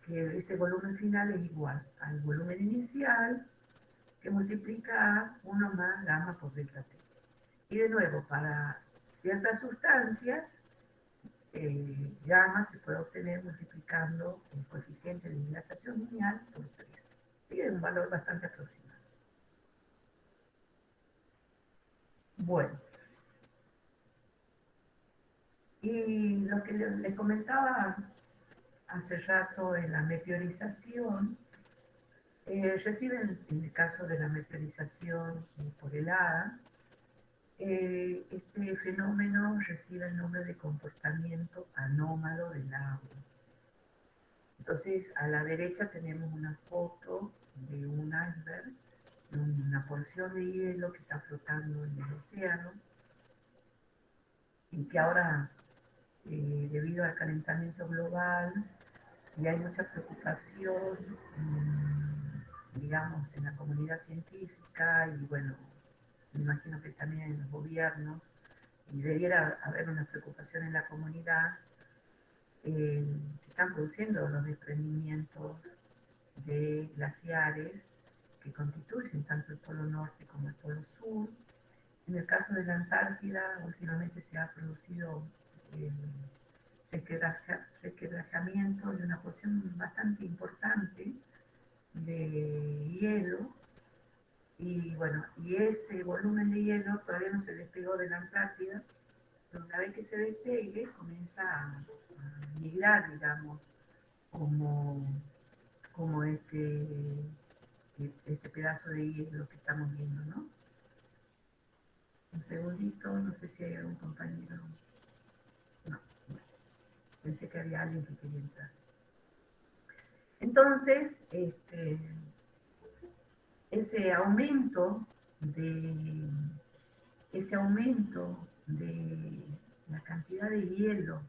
que ese volumen final es igual al volumen inicial, que multiplica 1 más gamma por delta T. Y de nuevo, para ciertas sustancias, gamma se puede obtener multiplicando el coeficiente de dilatación lineal por 3. Y es un valor bastante aproximado. Bueno, y lo que les comentaba hace rato en la meteorización, reciben, en el caso de la meteorización por helada, este fenómeno recibe el nombre de comportamiento anómalo del agua. Entonces, a la derecha tenemos una foto de un iceberg, una porción de hielo que está flotando en el océano y que ahora, debido al calentamiento global, y hay mucha preocupación, digamos, en la comunidad científica y bueno, me imagino que también en los gobiernos, y debiera haber una preocupación en la comunidad, se están produciendo los desprendimientos de glaciares que constituyen tanto el polo norte como el polo sur. En el caso de la Antártida, últimamente se ha producido requebrajamiento de una porción bastante importante de hielo. Y bueno, y ese volumen de hielo todavía no se despegó de la Antártida, pero una vez que se despegue comienza a migrar, digamos, como, como este pedazo de hielo que estamos viendo, ¿no? Un segundito, no sé si hay algún compañero. No, bueno, pensé que había alguien que quería entrar. Entonces, ese aumento de, ese aumento de la cantidad de hielo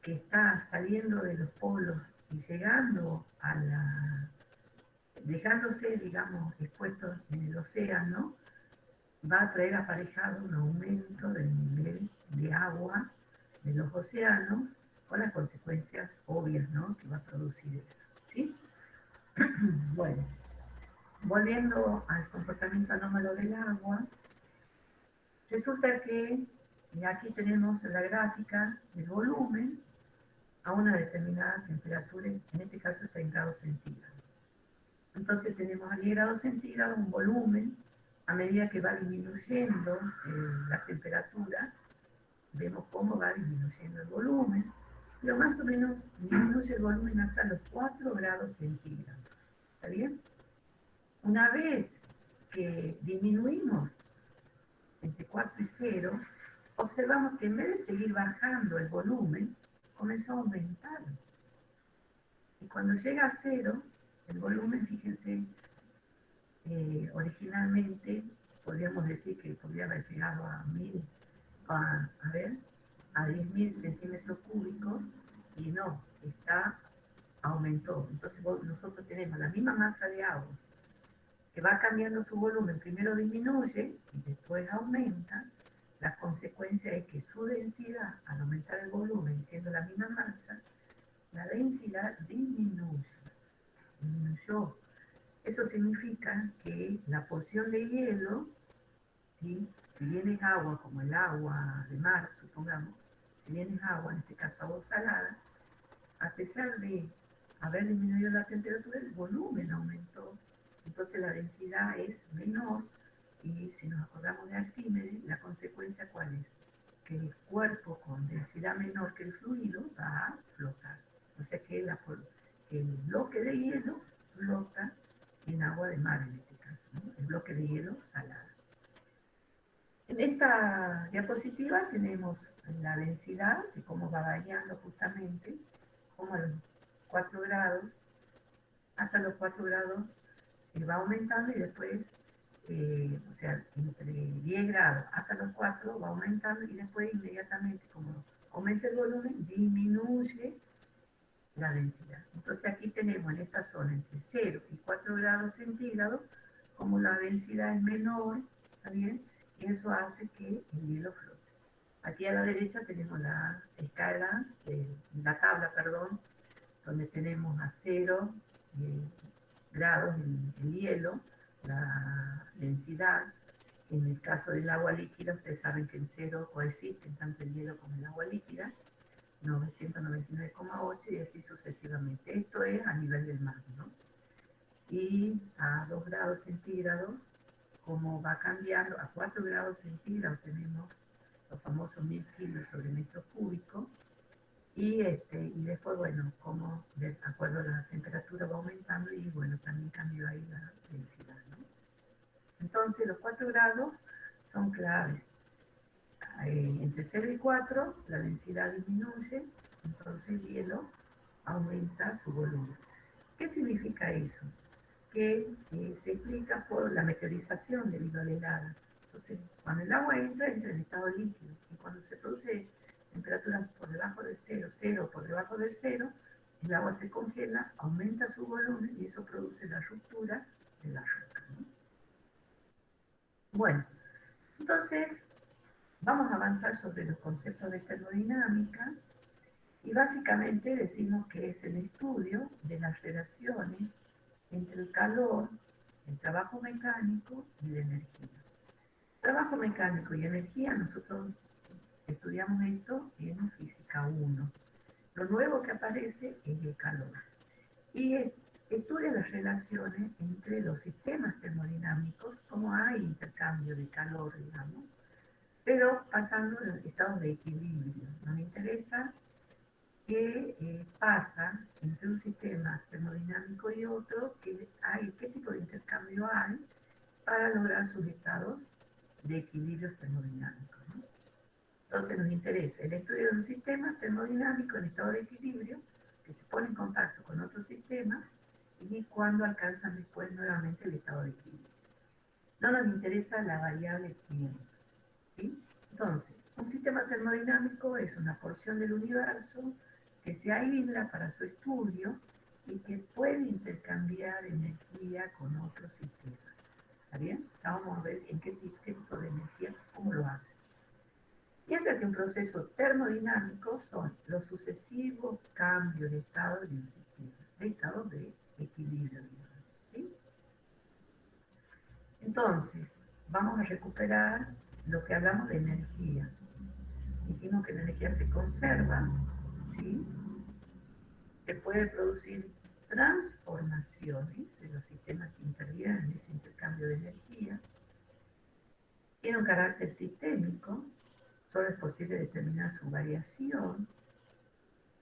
que está saliendo de los polos y llegando a la, dejándose, digamos, expuestos en el océano, va a traer aparejado un aumento del nivel de agua de los océanos, con las consecuencias obvias, ¿no?, que va a producir eso, ¿sí? Bueno, volviendo al comportamiento anómalo del agua, resulta que aquí tenemos la gráfica del volumen a una determinada temperatura, en este caso está en grados centígrados. Entonces tenemos a 10 grados centígrados un volumen, a medida que va disminuyendo la temperatura, vemos cómo va disminuyendo el volumen, pero más o menos disminuye el volumen hasta los 4 grados centígrados. ¿Está bien? Una vez que disminuimos entre 4 y 0, observamos que en vez de seguir bajando el volumen, comenzó a aumentar. Y cuando llega a 0, el volumen, fíjense, originalmente podríamos decir que podría haber llegado a 1000, a ver, a 10.000 centímetros cúbicos, y no, aumentó. Entonces nosotros tenemos la misma masa de agua que va cambiando su volumen, primero disminuye y después aumenta. La consecuencia es que su densidad, al aumentar el volumen, siendo la misma masa, la densidad disminuyó. Eso significa que la porción de hielo, ¿sí?, si bien es agua, como el agua de mar, supongamos, si bien es agua, en este caso agua salada, a pesar de haber disminuido la temperatura, el volumen aumentó. Entonces la densidad es menor, y si nos acordamos de Arquímedes, la consecuencia ¿cuál es? Que el cuerpo con densidad menor que el fluido va a flotar. O sea que el bloque de hielo flota en agua de mar, en este caso, ¿no?, el bloque de hielo salado. En esta diapositiva tenemos la densidad de cómo va variando justamente, como a los 4 grados, hasta los 4 grados va aumentando, y después, o sea, entre 10 grados hasta los 4 va aumentando, y después inmediatamente, como aumenta el volumen, disminuye la densidad. Entonces aquí tenemos en esta zona entre 0 y 4 grados centígrados, como la densidad es menor, ¿está bien? Y eso hace que el hielo flote. Aquí a la derecha tenemos la escala, la tabla, perdón, donde tenemos a 0 grados el hielo, la densidad. En el caso del agua líquida, ustedes saben que en 0 coexisten tanto el hielo como el agua líquida, 999,8 y así sucesivamente. Esto es a nivel del mar, ¿no? Y a 2 grados centígrados, como va cambiando, a 4 grados centígrados tenemos los famosos 1000 kilos sobre metro cúbico, y después, bueno, como de acuerdo a la temperatura va aumentando y bueno, también cambió ahí la densidad, ¿no? Entonces los 4 grados son claves. Entre 0 y 4 la densidad disminuye, entonces el hielo aumenta su volumen. ¿Qué significa eso? Que se explica por la meteorización debido a la helada. Entonces, cuando el agua entra en estado líquido, y cuando se produce temperaturas por debajo del cero, cero por debajo del cero, el agua se congela, aumenta su volumen y eso produce la ruptura de la roca, ¿no? Bueno, entonces vamos a avanzar sobre los conceptos de termodinámica y básicamente decimos que es el estudio de las relaciones entre el calor, el trabajo mecánico y la energía. Trabajo mecánico y energía, nosotros estudiamos esto en física 1. Lo nuevo que aparece es el calor. Y estudia las relaciones entre los sistemas termodinámicos, como hay intercambio de calor, digamos, pero pasando de estados de equilibrio. Nos interesa qué pasa entre un sistema termodinámico y otro, qué tipo de intercambio hay para lograr sus estados de equilibrio termodinámico, ¿no? Entonces nos interesa el estudio de un sistema termodinámico en estado de equilibrio que se pone en contacto con otro sistema y cuando alcanzan después nuevamente el estado de equilibrio. No nos interesa la variable tiempo, ¿sí? Entonces, un sistema termodinámico es una porción del universo que se aísla para su estudio y que puede intercambiar energía con otros sistemas. ¿Está bien? Ya vamos a ver en qué tipo de energía, cómo lo hace. Mientras que un proceso termodinámico son los sucesivos cambios de estado de un sistema, de estado de equilibrio, digamos, ¿sí? Entonces, vamos a recuperar lo que hablamos de energía. Dijimos que la energía se conserva, ¿sí? Se puede producir transformaciones de los sistemas que intervienen en ese intercambio de energía. Tiene un carácter sistémico, solo es posible determinar su variación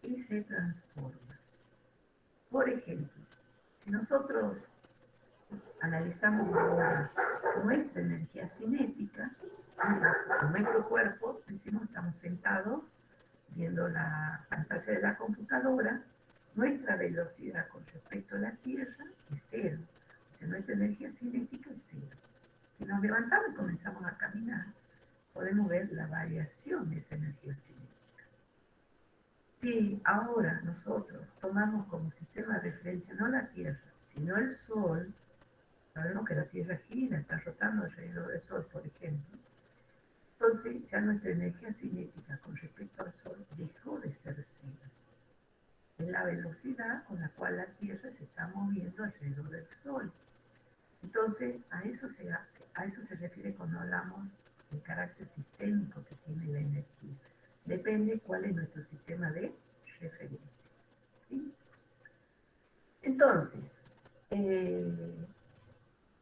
y se transforma. Por ejemplo, si nosotros analizamos ahora nuestra energía cinética, en nuestro cuerpo, decimos, estamos sentados viendo la pantalla de la computadora, nuestra velocidad con respecto a la Tierra es cero. O sea, nuestra energía cinética es cero. Si nos levantamos y comenzamos a caminar, podemos ver la variación de esa energía cinética. Si ahora nosotros tomamos como sistema de referencia no la Tierra, sino el Sol, sabemos que la Tierra gira, está rotando alrededor del Sol, por ejemplo. Entonces ya nuestra energía cinética con respecto al Sol dejó de ser cero. Es la velocidad con la cual la Tierra se está moviendo alrededor del Sol. Entonces a eso se refiere cuando hablamos del carácter sistémico que tiene la energía. Depende cuál es nuestro sistema de referencia, ¿sí? Entonces,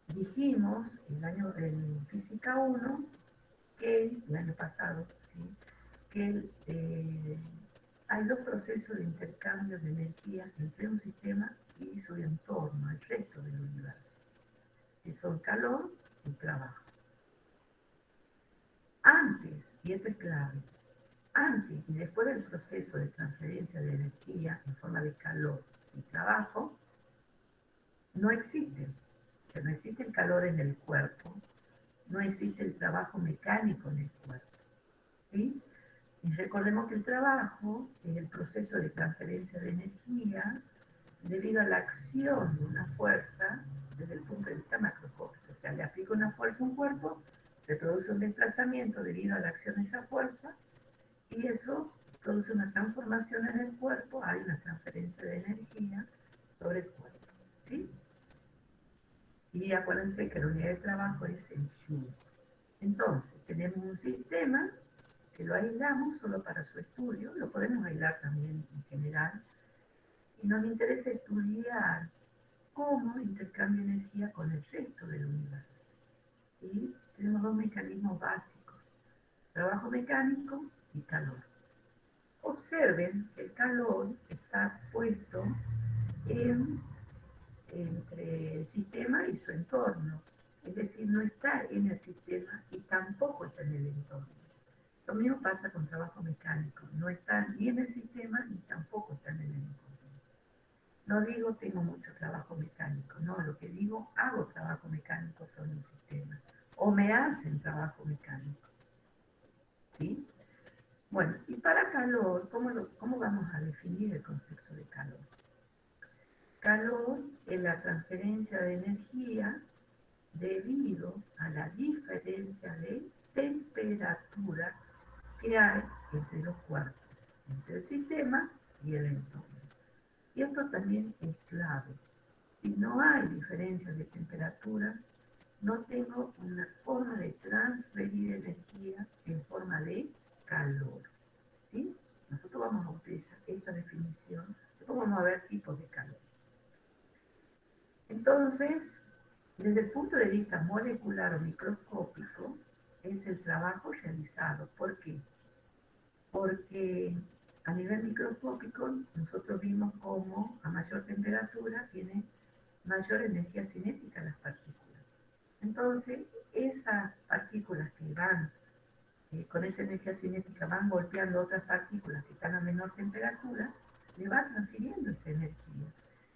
dijimos en Física 1 que el año pasado, ¿sí? Que hay dos procesos de intercambio de energía entre un sistema y su entorno, el resto del universo, que son calor y trabajo. Antes, y esto es clave, antes y después del proceso de transferencia de energía en forma de calor y trabajo, no existen. O sea, no existe el calor en el cuerpo, no existe el trabajo mecánico en el cuerpo, ¿sí? Y recordemos que el trabajo es el proceso de transferencia de energía debido a la acción de una fuerza desde el punto de vista macroscópico. O sea, le aplica una fuerza a un cuerpo, se produce un desplazamiento debido a la acción de esa fuerza y eso produce una transformación en el cuerpo, hay una transferencia de energía sobre el cuerpo, ¿sí? Y acuérdense que la unidad de trabajo es el Joule. Entonces, tenemos un sistema que lo aislamos solo para su estudio, lo podemos aislar también en general, y nos interesa estudiar cómo intercambia energía con el resto del universo. Y tenemos dos mecanismos básicos, trabajo mecánico y calor. Observen que el calor está puesto entre el sistema y su entorno, es decir, no está en el sistema y tampoco está en el entorno. Lo mismo pasa con trabajo mecánico, no está ni en el sistema ni tampoco está en el entorno. No digo tengo mucho trabajo mecánico, no, lo que digo hago trabajo mecánico sobre el sistema o me hacen trabajo mecánico, ¿sí? Bueno, y para calor, ¿cómo vamos a definir el concepto de calor? Calor es la transferencia de energía debido a la diferencia de temperatura que hay entre los cuerpos, entre el sistema y el entorno. Y esto también es clave. Si no hay diferencias de temperatura, no tengo una forma de transferir energía en forma de calor. ¿Sí? Nosotros vamos a utilizar esta definición, después vamos a ver tipos de calor. Entonces, desde el punto de vista molecular o microscópico, es el trabajo realizado. ¿Por qué? Porque a nivel microscópico nosotros vimos cómo a mayor temperatura tiene mayor energía cinética las partículas. Entonces, esas partículas que van con esa energía cinética van golpeando otras partículas que están a menor temperatura, le va transfiriendo esa energía.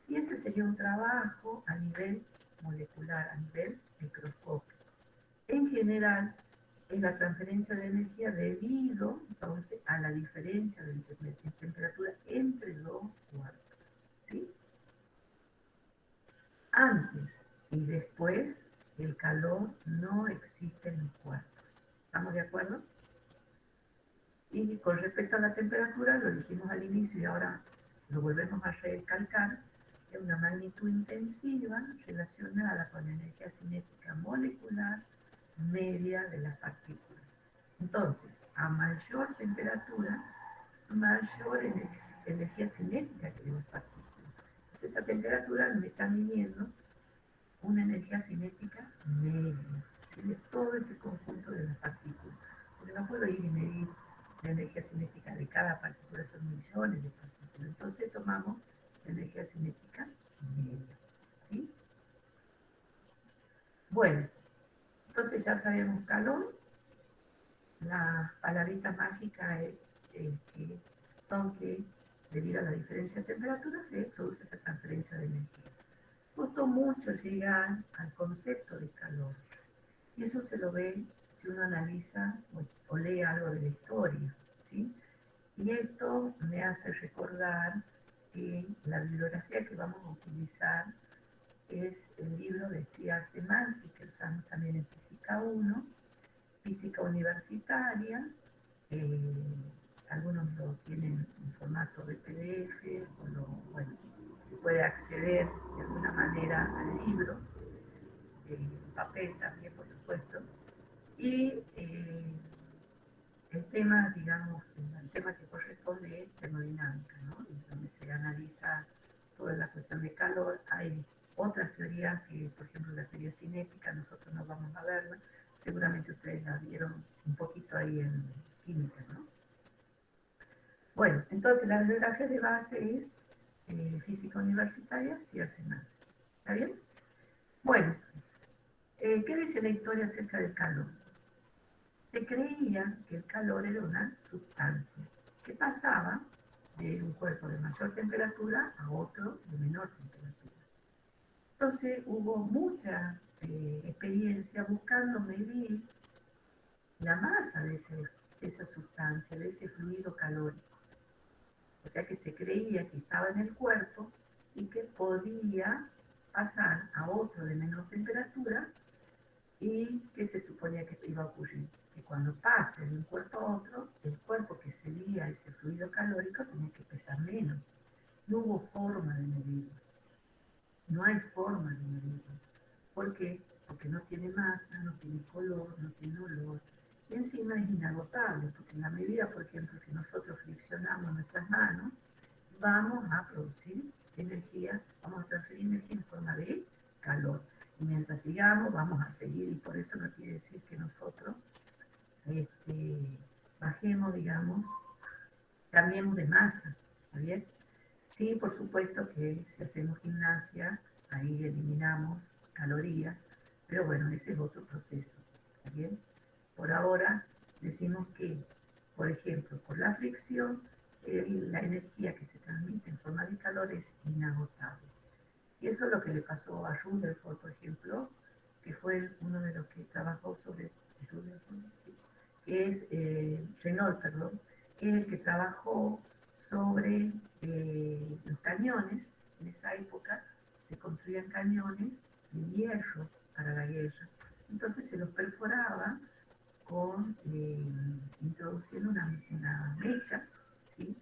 Y ese sería un trabajo a nivel molecular, a nivel microscópico. En general, es la transferencia de energía debido entonces a la diferencia de temperatura entre dos cuerpos. ¿Sí? Antes y después del calor no existen los cuerpos. ¿Estamos de acuerdo? Y con respecto a la temperatura, lo dijimos al inicio y ahora lo volvemos a recalcar, es una magnitud intensiva relacionada con la energía cinética molecular media de las partículas. Entonces, a mayor temperatura, mayor energía cinética que de las partículas. Entonces, esa temperatura nos está midiendo una energía cinética media, ¿sí? De todo ese conjunto de las partículas. Porque no puedo ir y medir la energía cinética de cada partícula, son millones de partículas. Entonces tomamos la energía cinética media, ¿sí? Bueno, entonces ya sabemos calor, las palabritas mágicas son que debido a la diferencia de temperatura se produce esa transferencia de energía. Costó mucho llegar al concepto de calor. Y eso se lo ve si uno analiza o lee algo de la historia, ¿sí? Y esto me hace recordar que la bibliografía que vamos a utilizar es el libro de C.R. Szymanski, que usamos también en Física 1, Física Universitaria, algunos lo tienen en formato de PDF, bueno, se puede acceder de alguna manera al libro, papel también, por supuesto, y el tema, digamos, el tema que corresponde es termodinámica, ¿no? Donde se analiza toda la cuestión de calor. Hay otras teorías que, por ejemplo, la teoría cinética, nosotros no vamos a verla, seguramente ustedes la vieron un poquito ahí en química, ¿no? Bueno, entonces la bibliografía de base es Física Universitaria, C.R. Szymanski. ¿Está bien? Bueno, ¿qué dice la historia acerca del calor? Se creía que el calor era una sustancia que pasaba de un cuerpo de mayor temperatura a otro de menor temperatura. Entonces hubo mucha experiencia buscando medir la masa de esa sustancia, de ese fluido calórico. O sea que se creía que estaba en el cuerpo y que podía pasar a otro de menor temperatura ¿Y qué se suponía que iba a ocurrir? Que cuando pase de un cuerpo a otro, el cuerpo que cedía ese fluido calórico tenía que pesar menos. No hubo forma de medirlo. No hay forma de medirlo. ¿Por qué? Porque no tiene masa, no tiene color, no tiene olor. Y encima es inagotable, porque en la medida, por ejemplo, si nosotros flexionamos nuestras manos, vamos a producir energía, vamos a transferir energía en forma de calor. Y mientras sigamos, vamos a seguir, y por eso no quiere decir que nosotros bajemos, digamos, cambiemos de masa, ¿está bien? Sí, por supuesto que si hacemos gimnasia, ahí eliminamos calorías, pero bueno, ese es otro proceso, ¿está bien? Por ahora decimos que, por ejemplo, por la fricción, la energía que se transmite en forma de calor es inagotable. Y eso es lo que le pasó a Rutherford, por ejemplo, que fue uno de los que trabajó sobre Rutherford, sí, que es Renault, perdón, que es el que trabajó sobre los cañones. En esa época se construían cañones de hierro para la guerra. Entonces se los perforaba con introduciendo una mecha, ¿sí?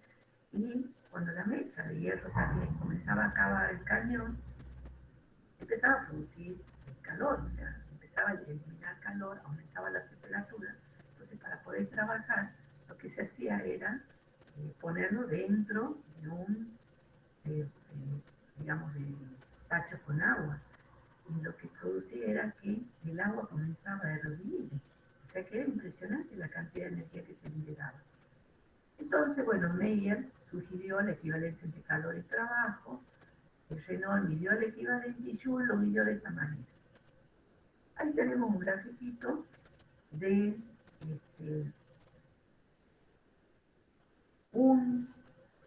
Y cuando la mecha de hierro también comenzaba a acabar el cañón, empezaba a producir calor, o sea, empezaba a eliminar calor, aumentaba la temperatura. Entonces, para poder trabajar, lo que se hacía era ponerlo dentro de un, digamos, de tacho con agua. Y lo que producía era que el agua comenzaba a hervir. O sea que era impresionante la cantidad de energía que se liberaba. Entonces, bueno, Meyer sugirió la equivalencia entre calor y trabajo. El Renault midió el equivalente y Joule lo midió de esta manera. Ahí tenemos un grafiquito de un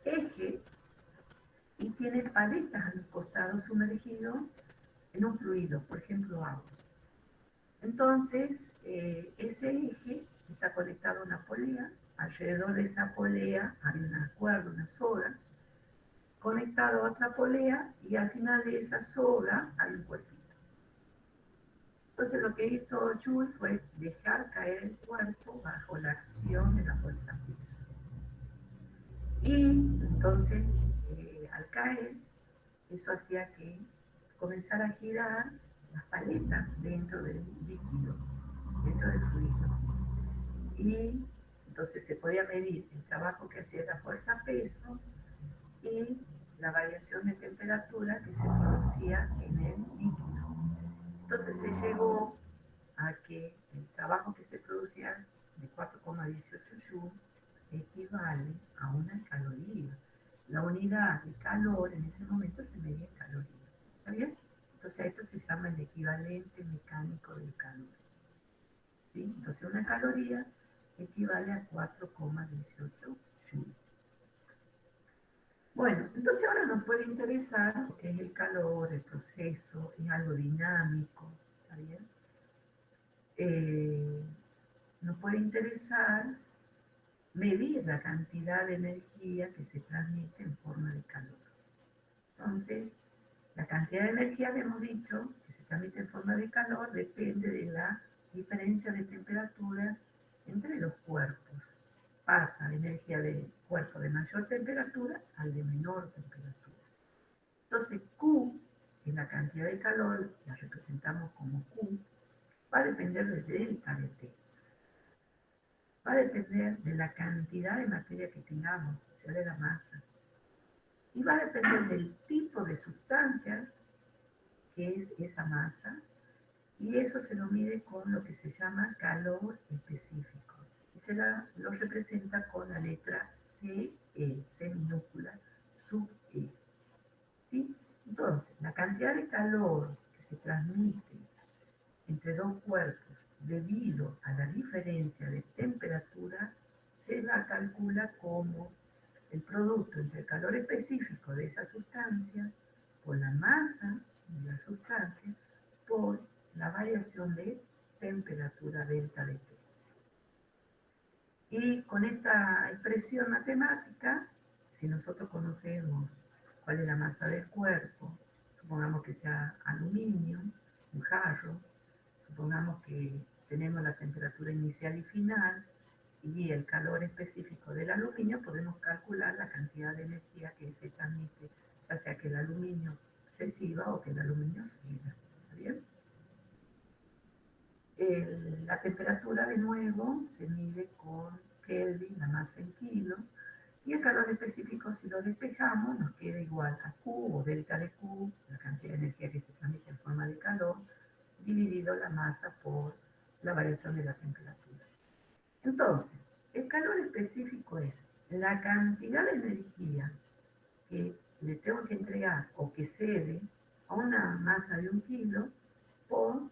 eje y tiene paletas a los costados sumergidos en un fluido, por ejemplo agua. Entonces, ese eje está conectado a una polea, alrededor de esa polea hay una cuerda, una soga, conectado a otra polea y al final de esa soga hay un cuerpito. Entonces lo que hizo Joule fue dejar caer el cuerpo bajo la acción de la fuerza fixa. Y entonces, al caer, eso hacía que comenzara a girar las paletas dentro del líquido, dentro del fluido. Y entonces se podía medir el trabajo que hacía la fuerza-peso y la variación de temperatura que se producía en el líquido. Entonces se llegó a que el trabajo que se producía de 4,18 joules equivale a una caloría. La unidad de calor en ese momento se medía en calorías. ¿Está bien? Entonces esto se llama el equivalente mecánico del calor. ¿Sí? Entonces una caloría equivale a 4,18 joules. Bueno, entonces ahora nos puede interesar lo que es el calor, el proceso, es algo dinámico, ¿está bien? Nos puede interesar medir la cantidad de energía que se transmite en forma de calor. Entonces, la cantidad de energía que hemos dicho que se transmite en forma de calor depende de la diferencia de temperatura entre los cuerpos. Pasa la energía del cuerpo de mayor temperatura al de menor temperatura. Entonces, Q, que es la cantidad de calor, la representamos como Q, va a depender del delta de T. Va a depender de la cantidad de materia que tengamos, o sea, de la masa. Y va a depender del tipo de sustancia que es esa masa, y eso se lo mide con lo que se llama calor específico. Y lo representa con la letra CE, C minúscula, sub E. ¿Sí? Entonces, la cantidad de calor que se transmite entre dos cuerpos debido a la diferencia de temperatura se la calcula como el producto entre el calor específico de esa sustancia por la masa de la sustancia por la variación de temperatura delta de T. Y con esta expresión matemática, si nosotros conocemos cuál es la masa del cuerpo, supongamos que sea aluminio, un jarro, Supongamos que tenemos la temperatura inicial y final y el calor específico del aluminio, podemos calcular la cantidad de energía que se transmite, ya sea que el aluminio reciba o que el aluminio ceda. ¿Está bien? La temperatura de nuevo se mide con Kelvin, la masa en kilo, y el calor específico, si lo despejamos, nos queda igual a Q o delta de Q, la cantidad de energía que se transmite en forma de calor, dividido la masa por la variación de la temperatura. Entonces, el calor específico es la cantidad de energía que le tengo que entregar o que cede a una masa de 1 kilo por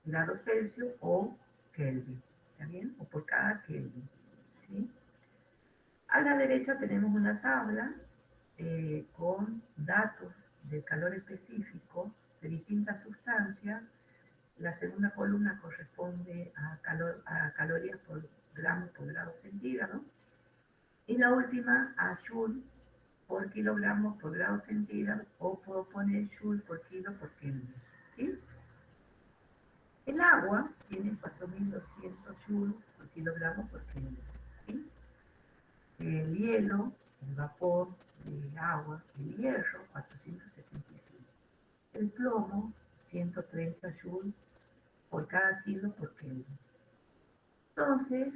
grados Celsius o Kelvin, ¿está bien? O por cada Kelvin, ¿sí? A la derecha tenemos una tabla con datos del calor específico de distintas sustancias. La segunda columna corresponde a calorías por gramos por grado centígrado. Y la última a joule por kilogramos por grado centígrado, o puedo poner joule por kilo por Kelvin, ¿sí? El agua tiene 4200 joules por kilogramo por Kelvin, ¿sí? El hielo, el vapor de agua, el hierro, 475. El plomo, 130 joules por cada kilo por Kelvin. Entonces,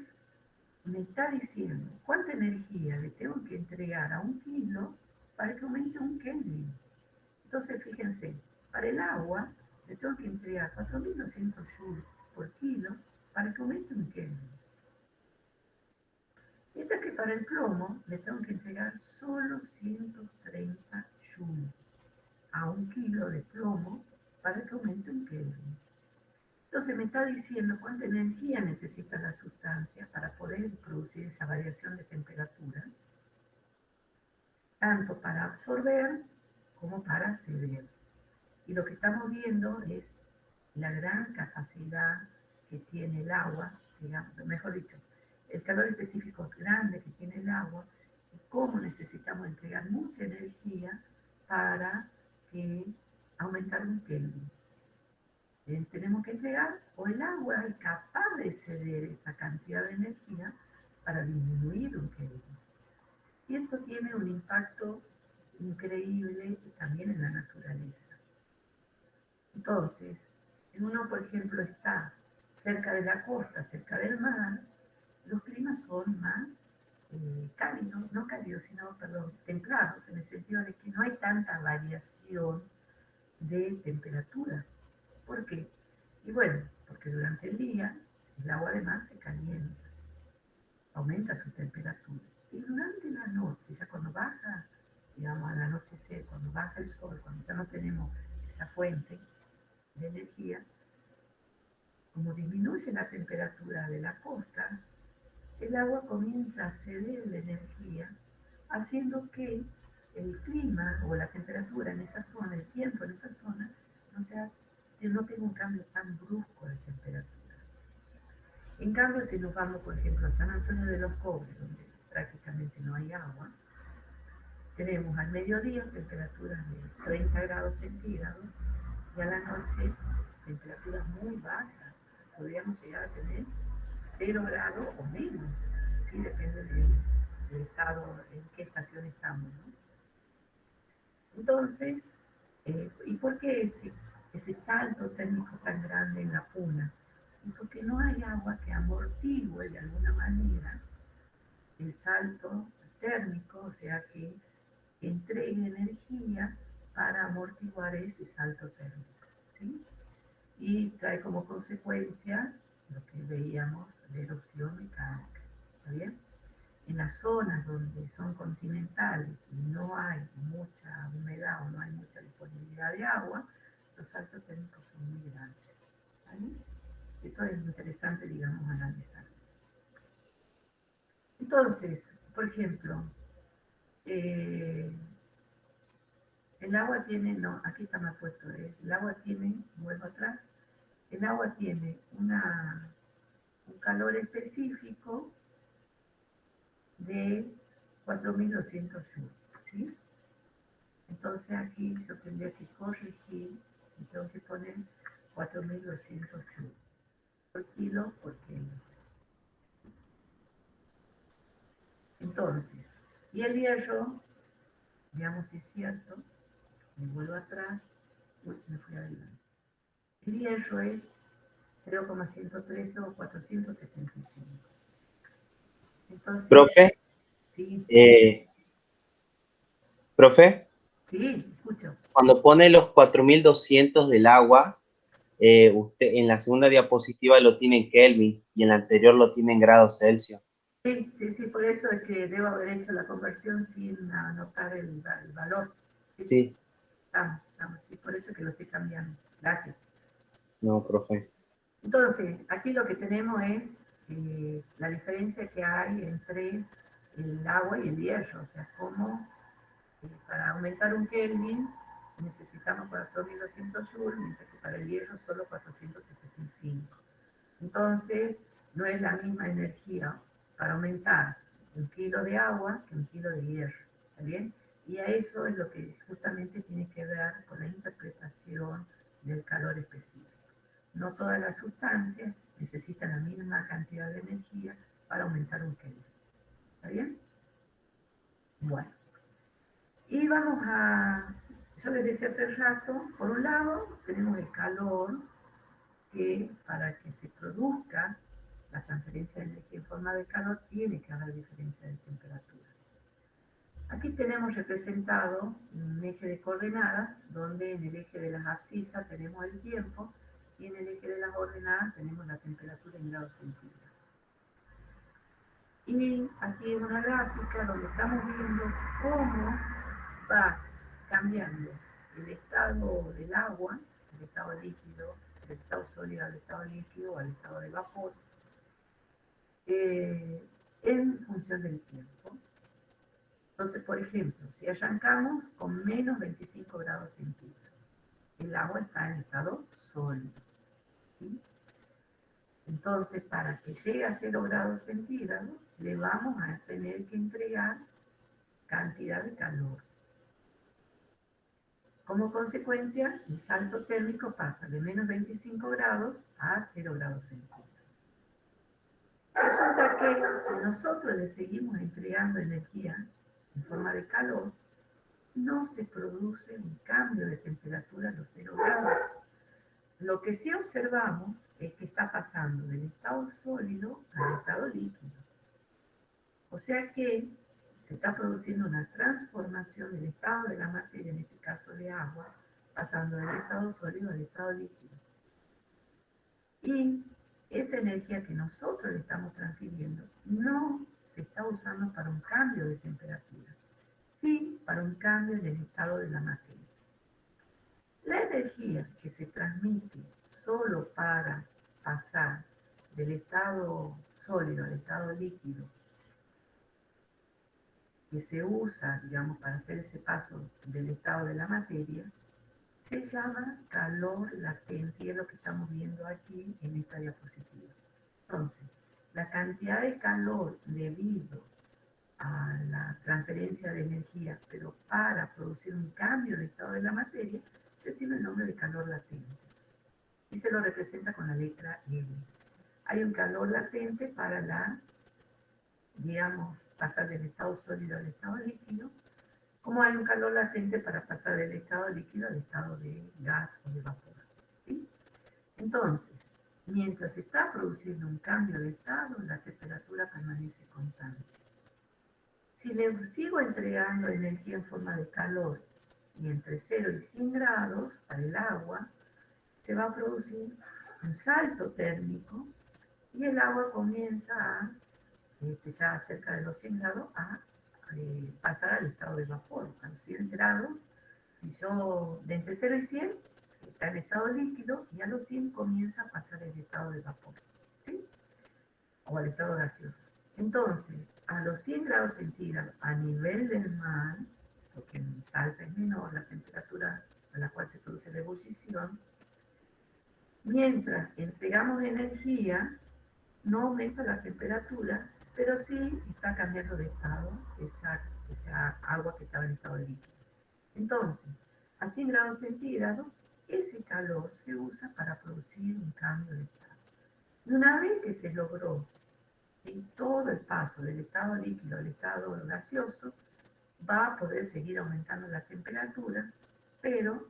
me está diciendo cuánta energía le tengo que entregar a 1 kilo para que aumente 1 Kelvin. Entonces, fíjense, para el agua le tengo que entregar 4200 joules por kilo para que aumente 1 Kelvin. Mientras que para el plomo le tengo que entregar solo 130 joules a 1 kilo de plomo para que aumente 1 Kelvin. Entonces me está diciendo cuánta energía necesita la sustancia para poder producir esa variación de temperatura, tanto para absorber como para ceder. Y lo que estamos viendo es la gran capacidad que tiene el agua, digamos, mejor dicho, el calor específico grande que tiene el agua y cómo necesitamos entregar mucha energía para aumentar 1 Kelvin. Tenemos que entregar, o el agua es capaz de ceder esa cantidad de energía para disminuir 1 Kelvin. Y esto tiene un impacto increíble también en la naturaleza. Entonces, si uno, por ejemplo, está cerca de la costa, cerca del mar, los climas son más cálidos, no cálidos, sino, perdón, templados, en el sentido de que no hay tanta variación de temperatura. ¿Por qué? Y bueno, porque durante el día el agua de mar se calienta, aumenta su temperatura. Y durante la noche, ya cuando baja, digamos al anochecer, cuando baja el sol, cuando ya no tenemos esa fuente de energía, como disminuye la temperatura de la costa, el agua comienza a ceder la energía, haciendo que el clima o la temperatura en esa zona, el tiempo en esa zona, no tenga un cambio tan brusco de temperatura. En cambio, si nos vamos, por ejemplo, a San Antonio de los Cobres, donde prácticamente no hay agua, tenemos al mediodía temperaturas de 30 grados centígrados y a la noche temperaturas muy bajas. Podríamos llegar a tener 0 grados o menos, ¿sí? Depende del estado, en qué estación estamos, ¿no? Entonces, ¿y por qué ese salto térmico tan grande en la puna? Y porque no hay agua que amortigue de alguna manera el salto térmico, o sea, que entregue energía para amortiguar ese salto térmico, ¿sí? Y trae como consecuencia lo que veíamos, la erosión mecánica, ¿está bien? En las zonas donde son continentales y no hay mucha humedad o no hay mucha disponibilidad de agua, los saltos térmicos son muy grandes, ¿vale? Eso es interesante, digamos, analizar. Entonces, por ejemplo, el agua tiene, no, aquí está más puesto, el agua tiene, vuelvo atrás, el agua tiene un calor específico de 4200 joules, ¿sí? Entonces aquí yo tendría que corregir y tengo que poner 4.200 joules por kilo por Kelvin. Entonces, y el hierro, veamos si es cierto, me vuelvo atrás, uy, me fui adelante. El hierro es 0,113 o 475. Entonces, Profe, sí, eh, profe, sí, escucho. cuando pone los 4200 del agua, usted en la segunda diapositiva lo tiene en Kelvin y en la anterior lo tiene en grados Celsius. Sí, sí, sí, por eso es que debo haber hecho la conversión sin anotar el valor. Sí, Sí, estamos, sí, por eso es que lo estoy cambiando. Gracias. no, profe. Entonces, aquí lo que tenemos es la diferencia que hay entre el agua y el hierro, o sea, cómo para aumentar un Kelvin necesitamos 4.200 joules, mientras que para el hierro solo 475. Entonces, no es la misma energía para aumentar un kilo de agua que un kilo de hierro, ¿está bien? Y a eso es lo que justamente tiene que ver con la interpretación del calor específico. No todas las sustancias necesitan la misma cantidad de energía para aumentar un Kelvin, ¿está bien? Bueno, y vamos a, yo les decía hace rato, por un lado tenemos el calor, que para que se produzca la transferencia de energía en forma de calor tiene que haber diferencia de temperatura. Aquí tenemos representado un eje de coordenadas donde en el eje de las abscisas tenemos el tiempo y en el eje de las ordenadas tenemos la temperatura en grados centígrados. Y aquí es una gráfica donde estamos viendo cómo va cambiando el estado del agua, el estado líquido, del estado sólido al estado líquido, al estado de vapor, en función del tiempo. Entonces, por ejemplo, si arrancamos con menos 25 grados centígrados, el agua está en estado sólido, ¿sí? Entonces, para que llegue a 0 grados centígrados, le vamos a tener que entregar cantidad de calor. Como consecuencia, el salto térmico pasa de menos 25 grados a 0 grados centígrados. Resulta que si nosotros le seguimos entregando energía en forma de calor, no se produce un cambio de temperatura a los 0 grados. Lo que sí observamos es que está pasando del estado sólido al estado líquido. O sea que se está produciendo una transformación del estado de la materia, en este caso de agua, pasando del estado sólido al estado líquido. Y esa energía que nosotros le estamos transfiriendo no se está usando para un cambio de temperatura, sí para un cambio en el estado de la materia. La energía que se transmite solo para pasar del estado sólido al estado líquido, que se usa, digamos, para hacer ese paso del estado de la materia, se llama calor latente y es lo que estamos viendo aquí en esta diapositiva. Entonces, la cantidad de calor debido a la transferencia de energía, pero para producir un cambio de estado de la materia, recibe el nombre de calor latente. Y se lo representa con la letra L. Hay un calor latente para la, digamos, pasar del estado sólido al estado líquido, como hay un calor latente para pasar del estado líquido al estado de gas o de vapor. ¿Sí? Entonces, mientras se está produciendo un cambio de estado, la temperatura permanece constante. Si le sigo entregando energía en forma de calor y entre 0 y 100 grados para el agua, se va a producir un salto térmico y el agua comienza a, ya cerca de los 100 grados, a pasar al estado de vapor. A los 100 grados, y yo de entre 0 y 100 está en estado líquido y a los 100 comienza a pasar el estado de vapor, ¿sí? O al estado gaseoso. Entonces, a los 100 grados centígrados a nivel del mar, porque en Salta es menor la temperatura a la cual se produce la ebullición, mientras entregamos energía, no aumenta la temperatura, pero sí está cambiando de estado esa agua que estaba en estado líquido. Entonces, a 100 grados centígrados, ese calor se usa para producir un cambio de estado. Y una vez que se logró en todo el paso del estado líquido al estado gaseoso, va a poder seguir aumentando la temperatura, pero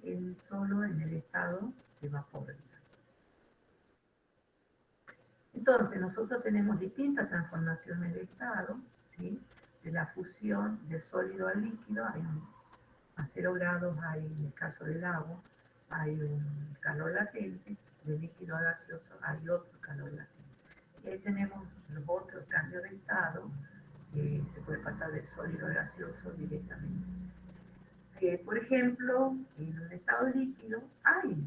solo en el estado de vapor. Entonces, nosotros tenemos distintas transformaciones de estado, ¿sí? De la fusión del sólido al líquido, a 0 grados hay, en el caso del agua, hay un calor latente, del líquido a gaseoso hay otro calor latente. Y ahí tenemos los otros cambios de estado, que se puede pasar del sólido al gaseoso directamente. Por ejemplo, en un estado líquido hay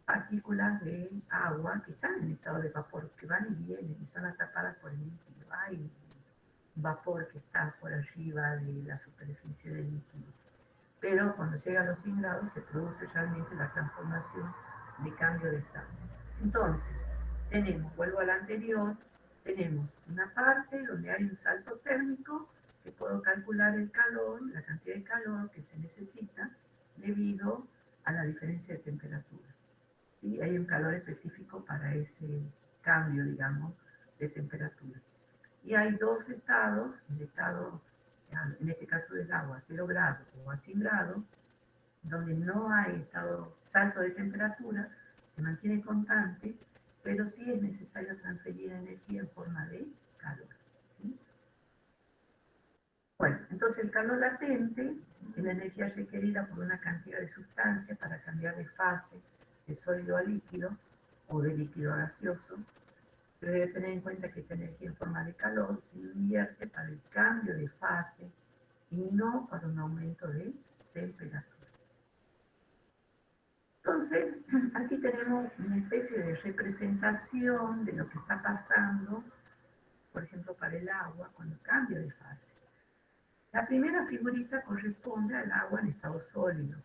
partículas de agua que están en estado de vapor, que van y vienen y son atrapadas por el líquido. Hay vapor que está por arriba de la superficie del líquido. Pero cuando llega a los 100 grados se produce realmente la transformación de cambio de estado. Entonces, vuelvo al anterior, tenemos una parte donde hay un salto térmico, que puedo calcular el calor, la cantidad de calor que se necesita debido a la diferencia de temperatura. ¿Sí? Hay un calor específico para ese cambio, digamos, de temperatura. Y hay dos estados, el estado, en este caso del agua, a 0 grados o a 100 grados, donde no hay salto de temperatura, se mantiene constante, pero sí es necesario transferir energía en forma de calor. ¿Sí? Bueno, entonces el calor latente es la energía requerida por una cantidad de sustancia para cambiar de fase de sólido a líquido o de líquido a gaseoso. Se debe tener en cuenta que esta energía en forma de calor se invierte para el cambio de fase y no para un aumento de temperatura. Entonces, aquí tenemos una especie de representación de lo que está pasando, por ejemplo, para el agua cuando cambia de fase. La primera figurita corresponde al agua en estado sólido.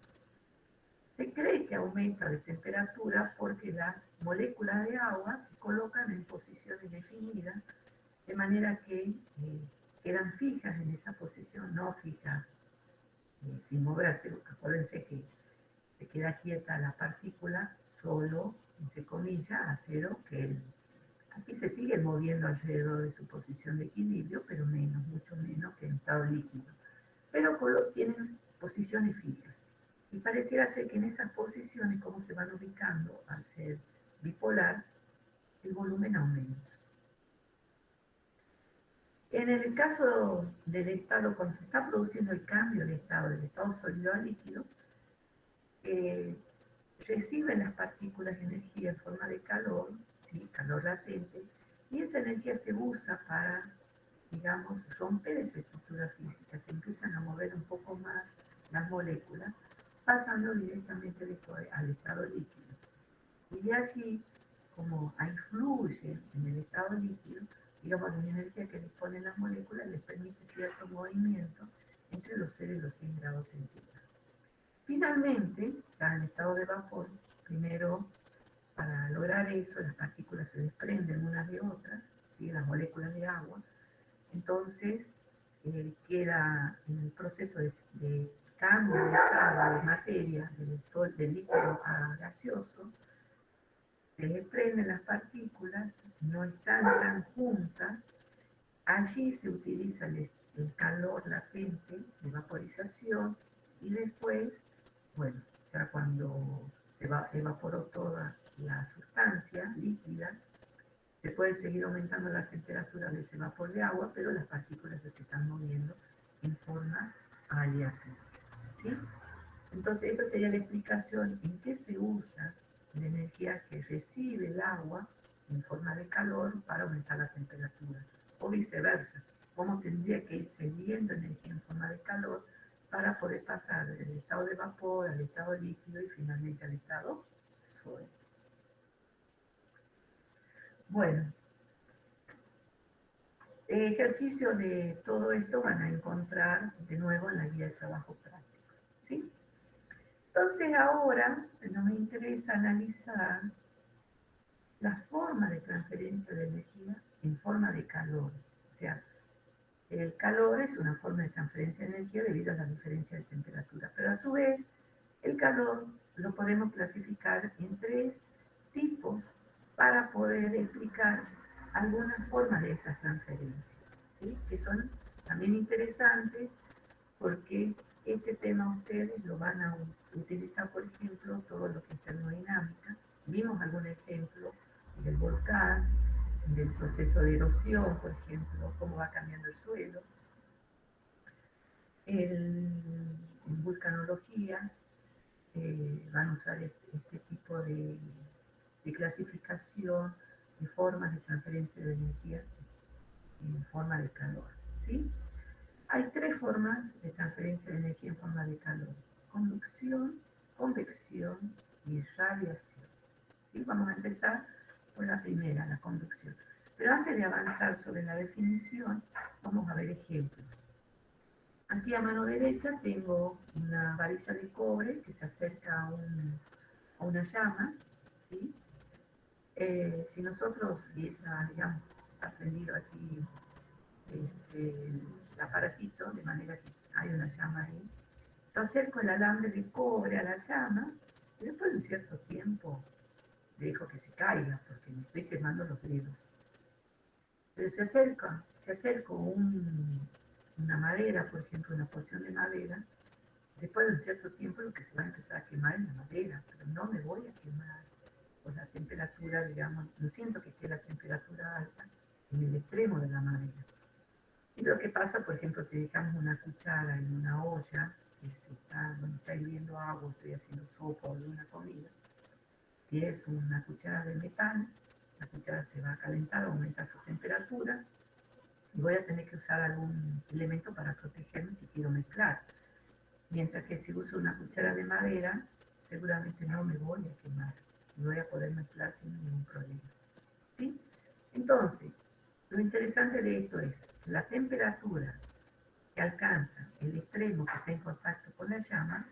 Se cree que aumenta de temperatura porque las moléculas de agua se colocan en posiciones definidas, de manera que quedan fijas en esa posición, no fijas sin moverse. Acuérdense que se queda quieta la partícula solo, entre comillas, a cero, que aquí se sigue moviendo alrededor de su posición de equilibrio, pero menos, mucho menos que en estado líquido. Pero tienen posiciones fijas. Y pareciera ser que en esas posiciones, como se van ubicando al ser bipolar, el volumen aumenta. En el caso del estado, cuando se está produciendo el cambio de estado, del estado sólido a líquido, reciben las partículas de energía en forma de calor, ¿sí? Calor latente, y esa energía se usa para, digamos, romper esa estructura física, se empiezan a mover un poco más las moléculas, pasando directamente al estado líquido. Y de allí, como influye en el estado líquido, digamos, la energía que disponen las moléculas les permite cierto movimiento entre los 0 y los 100 grados centígrados. Finalmente, ya en estado de vapor, primero, para lograr eso, las partículas se desprenden unas de otras, ¿sí? Las moléculas de agua. Entonces, queda en el proceso de cambio de estado de materia del líquido a gaseoso, se desprenden las partículas, no están tan juntas. Allí se utiliza el calor latente de vaporización y después, bueno, ya cuando se evaporó toda la sustancia líquida, se puede seguir aumentando la temperatura de ese vapor de agua, pero las partículas se están moviendo en forma aleatoria. ¿Sí? Entonces, esa sería la explicación en qué se usa la energía que recibe el agua en forma de calor para aumentar la temperatura, o viceversa, cómo tendría que ir cediendo energía en forma de calor para poder pasar del estado de vapor al estado líquido y finalmente al estado sólido. Bueno, ejercicio de todo esto van a encontrar de nuevo en la guía de trabajo práctico. ¿Sí? Entonces ahora nos interesa analizar la forma de transferencia de energía en forma de calor. O sea, el calor es una forma de transferencia de energía debido a la diferencia de temperatura, pero a su vez el calor lo podemos clasificar en 3 tipos para poder explicar algunas formas de esas transferencias, ¿sí? Que son también interesantes porque este tema ustedes lo van a utilizar, por ejemplo, todo lo que es termodinámica. Vimos algún ejemplo del volcán, del proceso de erosión, por ejemplo, cómo va cambiando el suelo. En vulcanología van a usar este tipo de clasificación de formas de transferencia de energía en forma de calor, ¿sí? Hay 3 formas de transferencia de energía en forma de calor: conducción, convección y radiación. ¿Sí? Vamos a empezar por la primera, la conducción. Pero antes de avanzar sobre la definición, vamos a ver ejemplos. Aquí a mano derecha tengo una varilla de cobre que se acerca a una llama, ¿sí? Si nosotros digamos, aprendido aquí el aparatito, de manera que hay una llama ahí, yo acerco el alambre de cobre a la llama y después de un cierto tiempo dejo que se caiga porque me estoy quemando los dedos. Pero se acerca una madera, por ejemplo, una porción de madera, después de un cierto tiempo lo que se va a empezar a quemar es la madera, pero no me voy a quemar por la temperatura, digamos, no siento que esté la temperatura alta en el extremo de la madera. Y lo que pasa, por ejemplo, si dejamos una cuchara en una olla, donde está hirviendo agua, estoy haciendo sopa o alguna comida, si es una cuchara de metal, la cuchara se va a calentar, aumenta su temperatura, y voy a tener que usar algún elemento para protegerme si quiero mezclar. Mientras que si uso una cuchara de madera, seguramente no me voy a quemar, y voy a poder mezclar sin ningún problema. ¿Sí? Entonces, lo interesante de esto es que la temperatura que alcanza el extremo que está en contacto con la llama,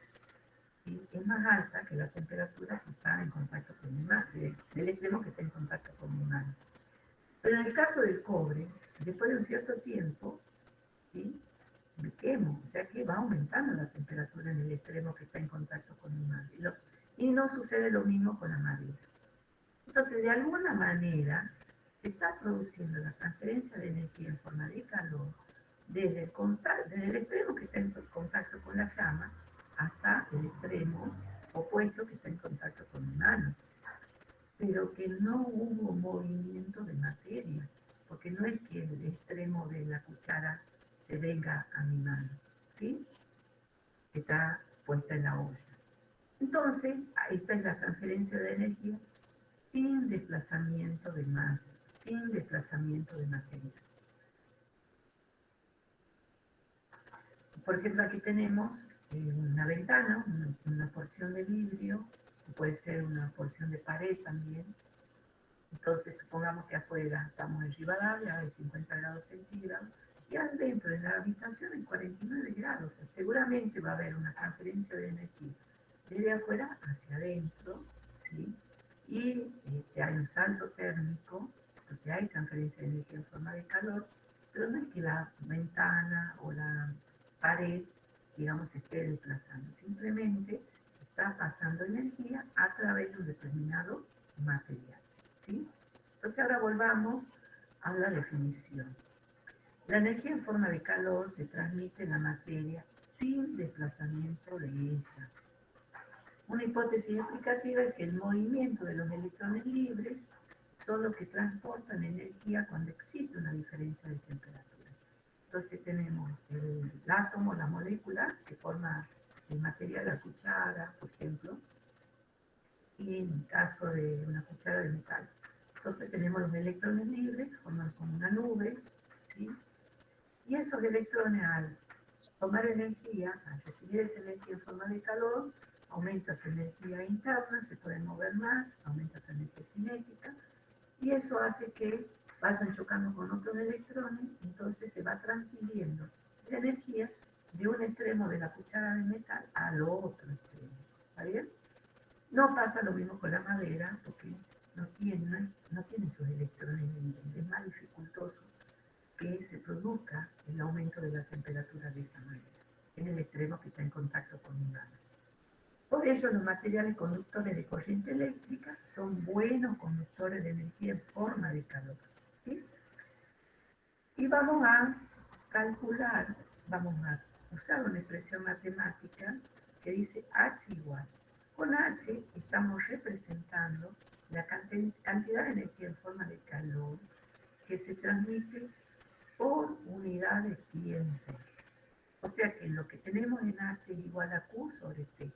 ¿sí?, es más alta que la temperatura que está en contacto con mi mano, del extremo que está en contacto con mi mano. Pero en el caso del cobre, después de un cierto tiempo, ¿sí?, me quemo, o sea que va aumentando la temperatura en el extremo que está en contacto con mi mano. Y no sucede lo mismo con la madera. Entonces, de alguna manera, se está produciendo la transferencia de energía en forma de calor desde el extremo que está en contacto con la llama hasta el extremo opuesto que está en contacto con mi mano. Pero que no hubo movimiento de materia, porque no es que el extremo de la cuchara se venga a mi mano, ¿sí? Está puesta en la olla. Entonces, ahí está la transferencia de energía sin desplazamiento de masa, sin desplazamiento de materia. Por ejemplo, aquí tenemos una ventana, una porción de vidrio, puede ser una porción de pared también. Entonces, supongamos que afuera estamos en Rivadavia, hay 50 grados centígrados, y adentro de la habitación hay 49 grados. O sea, seguramente va a haber una transferencia de energía desde afuera hacia adentro, ¿sí? Y hay un salto térmico, o sea, hay transferencia de energía en forma de calor, pero no es que la ventana o la pared, digamos, se esté desplazando, simplemente está pasando energía a través de un determinado material, ¿sí? Entonces ahora volvamos a la definición. La energía en forma de calor se transmite en la materia sin desplazamiento de ella. Una hipótesis explicativa es que el movimiento de los electrones libres son los que transportan energía cuando existe una diferencia de temperatura. Entonces tenemos el átomo, la molécula, que forma el material, la cuchara, por ejemplo, y en el caso de una cuchara de metal. Entonces tenemos los electrones libres, que forman como una nube, ¿sí? Y esos electrones, al tomar energía, al recibir esa energía en forma de calor, aumenta su energía interna, se pueden mover más, aumenta su energía cinética, y eso hace que vayan chocando con otros electrones, entonces se va transfiriendo la energía de un extremo de la cuchara de metal al otro extremo. ¿Está bien? No pasa lo mismo con la madera, porque no tiene sus electrones libres, es más dificultoso que se produzca el aumento de la temperatura de esa manera, en el extremo que está en contacto con mi mano. Por Por ello, los materiales conductores de corriente eléctrica son buenos conductores de energía en forma de calor. ¿Sí? Y vamos a calcular, vamos a usar una expresión matemática que dice H igual. Con H estamos representando la cantidad de energía en forma de calor que se transmite por unidad de tiempo. O sea que lo que tenemos en H es igual a Q sobre T.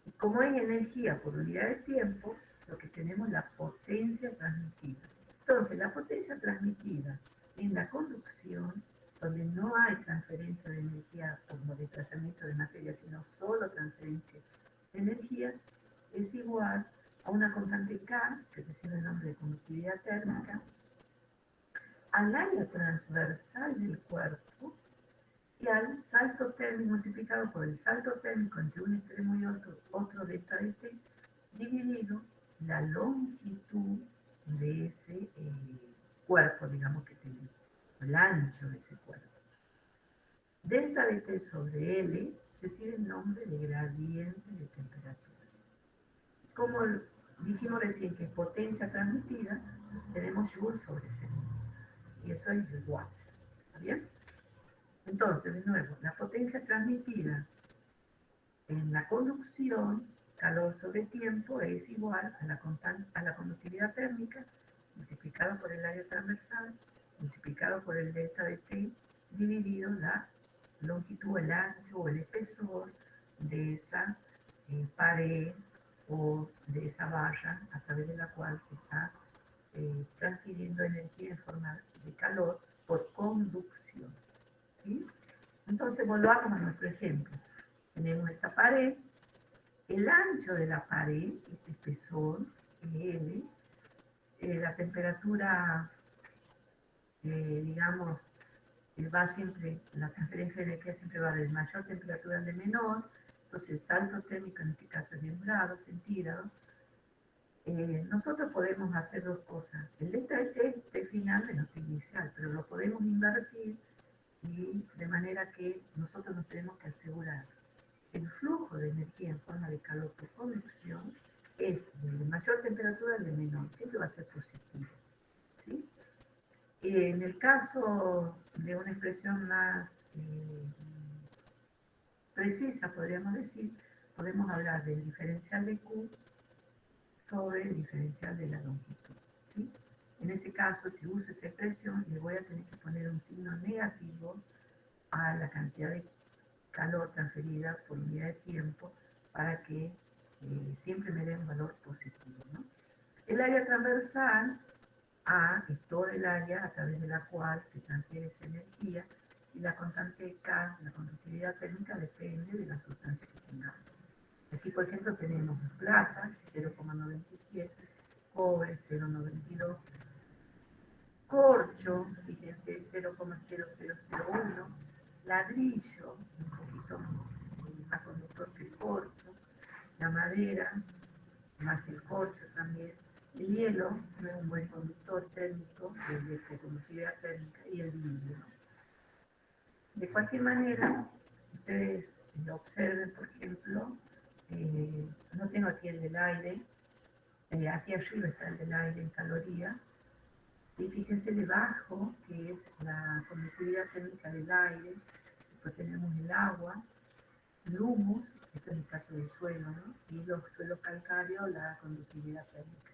Y como es energía por unidad de tiempo, lo que tenemos es la potencia transmitida. Entonces, la potencia transmitida en la conducción, donde no hay transferencia de energía como desplazamiento de materia, sino solo transferencia de energía, es igual a una constante K, que recibe el nombre de conductividad térmica, al área transversal del cuerpo y al salto térmico multiplicado por el salto térmico entre un extremo y otro de esta T, dividido la longitud de ese cuerpo, digamos que tenemos, el ancho de ese cuerpo. Delta de T sobre L recibe el nombre de gradiente de temperatura. Como dijimos recién que es potencia transmitida, pues tenemos Joule sobre segundo. Y eso es el watt. ¿Está bien? Entonces, de nuevo, la potencia transmitida en la conducción, calor sobre tiempo, es igual a la conductividad térmica multiplicado por el área transversal, multiplicado por el delta de T, dividido la longitud, el ancho o el espesor de esa pared o de esa valla a través de la cual se está transfiriendo energía en forma de calor por conducción. ¿Sí? Entonces volvamos a nuestro ejemplo. Tenemos esta pared, el ancho de la pared, este espesor, L, la temperatura, digamos, va siempre, la transferencia de energía siempre va de mayor temperatura al de menor, entonces el salto térmico en este caso es de 1 grado centígrado. Nosotros podemos hacer dos cosas. El delta de T final menos T inicial, pero lo podemos invertir y de manera que nosotros nos tenemos que asegurar que el flujo de energía en forma de calor por conducción es de mayor temperatura al de menor, siempre va a ser positivo. ¿Sí? En el caso de una expresión más precisa, podríamos decir, podemos hablar del diferencial de Q sobre el diferencial de la longitud. ¿Sí? En ese caso, si uso esa expresión, le voy a tener que poner un signo negativo a la cantidad de calor transferida por unidad de tiempo para que siempre me dé un valor positivo, ¿no? El área transversal A es todo el área a través de la cual se transfiere esa energía y la constante K, la conductividad térmica, depende de la sustancia que tengamos. Aquí, por ejemplo, tenemos plata, 0,97, cobre, 0,92, corcho, fíjense, 0,0001, ladrillo, un poquito más conductor que el corcho, la madera, más el corcho también, el hielo, no es un buen conductor térmico, de conductividad térmica, y el vidrio. De cualquier manera, ustedes lo observen, por ejemplo, no tengo aquí el del aire, aquí arriba está el del aire en calorías, y fíjense debajo, que es la conductividad térmica del aire, después tenemos el agua, el humus, esto es el caso del suelo, ¿no? Y los suelos calcáreos, la conductividad térmica.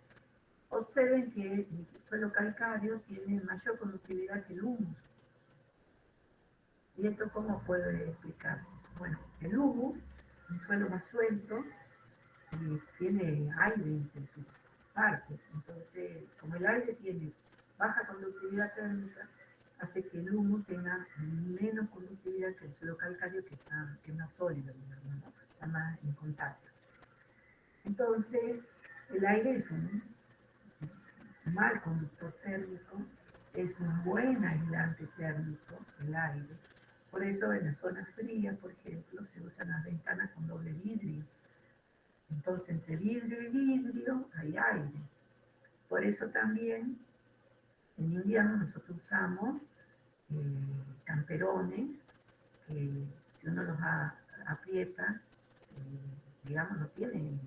Observen que el suelo calcáreo tiene mayor conductividad que el humus. ¿Y esto cómo puede explicarse? Bueno, el humus, un suelo más suelto, tiene aire entre sus partes. Entonces, como el aire tiene baja conductividad térmica, hace que el humus tenga menos conductividad que el suelo calcáreo, que es más sólido, digamos, ¿no? Está más en contacto. Entonces, el aire es un mal conductor térmico, es un buen aislante térmico, el aire. Por eso en las zonas frías, por ejemplo, se usan las ventanas con doble vidrio. Entonces, entre vidrio y vidrio hay aire. Por eso también en invierno nosotros usamos camperones que si uno los aprieta digamos, no tiene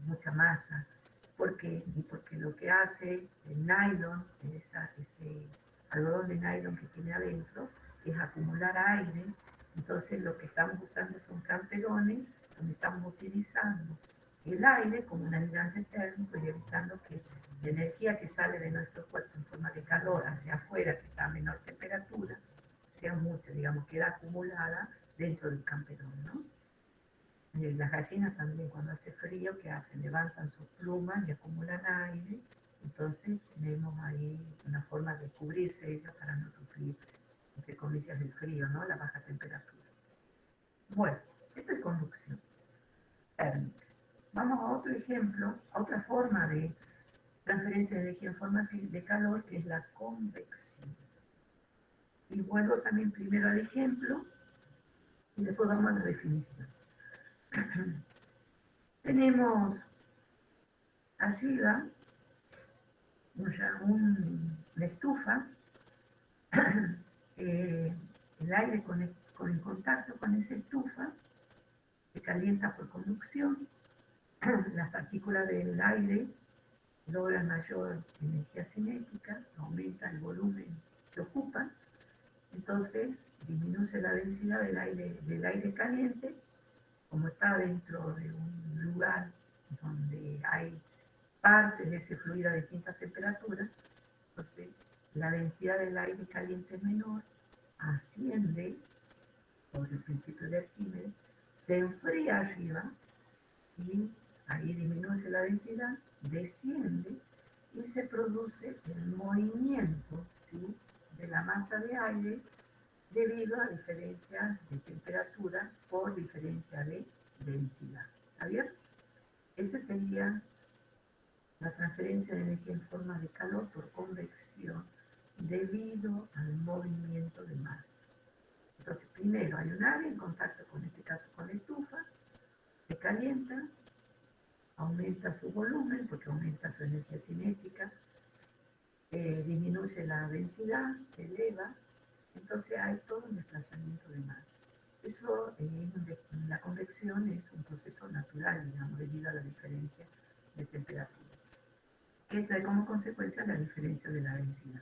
mucha masa. ¿Por qué? Y porque lo que hace el nylon, ese algodón de nylon que tiene adentro, es acumular aire. Entonces lo que estamos usando son camperones donde estamos utilizando el aire como un aislante térmico y evitando que la energía que sale de nuestro cuerpo en forma de calor hacia afuera, que está a menor temperatura, sea mucha, digamos, queda acumulada dentro del camperón, ¿no? Las gallinas también cuando hace frío, ¿qué hacen? Levantan sus plumas y acumulan aire. Entonces tenemos ahí una forma de cubrirse ellas para no sufrir, entre comillas, el frío, ¿no? La baja temperatura. Bueno, esto es conducción térmica. Vamos a otro ejemplo, a otra forma de transferencia de energía en forma de calor, que es la convección. Y vuelvo también primero al ejemplo y después vamos a la definición. Tenemos arriba una estufa, el aire con el contacto con esa estufa se calienta por conducción, las partículas del aire logran mayor energía cinética, aumenta el volumen que ocupan, entonces disminuye la densidad del aire caliente, como está dentro de un lugar donde hay partes de ese fluido a distintas temperaturas, entonces la densidad del aire caliente es menor, asciende por el principio de Arquímedes, se enfría arriba y ahí disminuye la densidad, desciende y se produce el movimiento, ¿sí?, de la masa de aire debido a diferencias de temperatura por diferencia de densidad. ¿Está bien? Esa sería la transferencia de energía en forma de calor por convección debido al movimiento de masa. Entonces, primero hay un área en contacto, con este caso con la estufa, se calienta, aumenta su volumen porque aumenta su energía cinética, disminuye la densidad, se eleva, entonces hay todo un desplazamiento de masa. Eso, la convección es un proceso natural, digamos, debido a la diferencia de temperatura, que trae como consecuencia la diferencia de la densidad.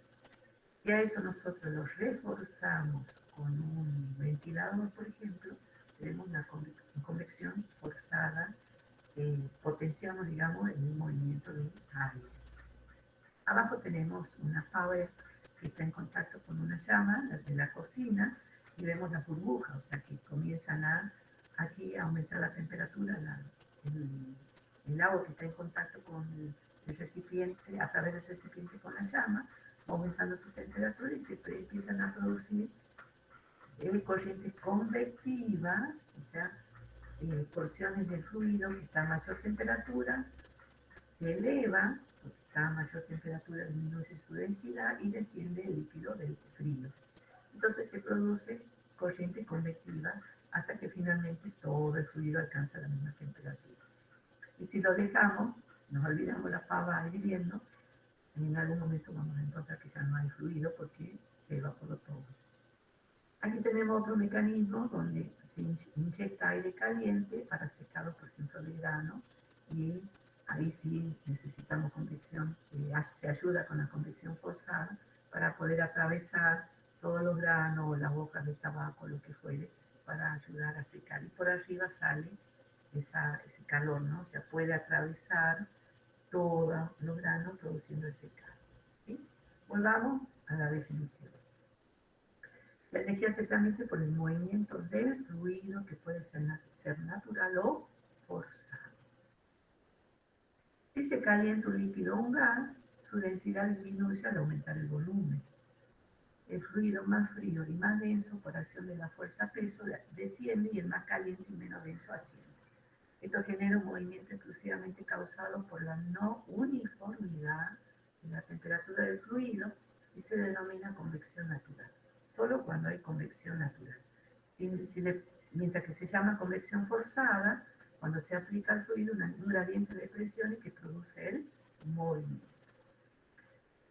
Y a eso nosotros lo reforzamos con un ventilador, por ejemplo, tenemos una convección forzada, potenciamos, digamos, el movimiento del aire. Abajo tenemos una power que está en contacto con una llama, la de la cocina, y vemos las burbujas, o sea que comienzan aquí a aumentar la temperatura, el agua que está en contacto con el recipiente, a través del recipiente con la llama, aumentando su temperatura y se empiezan a producir corrientes convectivas, o sea, porciones del fluido que está a mayor temperatura, se eleva, porque está a mayor temperatura disminuye su densidad y desciende el líquido del frío. Entonces se produce corrientes convectivas hasta que finalmente todo el fluido alcanza la misma temperatura. Y si lo dejamos, nos olvidamos la pava hirviendo, en algún momento vamos a encontrar que ya no hay fluido porque se evaporó todo. Aquí tenemos otro mecanismo donde se inyecta aire caliente para secado, por ejemplo, de grano, y ahí sí necesitamos convección, se ayuda con la convección forzada para poder atravesar todos los granos o las hojas de tabaco, lo que fuere, para ayudar a secar. Y por arriba sale ese calor, ¿no? O sea, puede atravesar todos los granos produciendo ese calor. ¿Sí? Volvamos a la definición. La energía se transmite por el movimiento del fluido que puede ser natural o forzado. Si se calienta un líquido o un gas, su densidad disminuye al aumentar el volumen. El fluido más frío y más denso por acción de la fuerza peso desciende y el más caliente y menos denso asciende. Esto genera un movimiento exclusivamente causado por la no uniformidad de la temperatura del fluido y se denomina convección natural. Solo cuando hay convección natural. Mientras que se llama convección forzada, cuando se aplica al fluido un gradiente de presiones que produce el movimiento.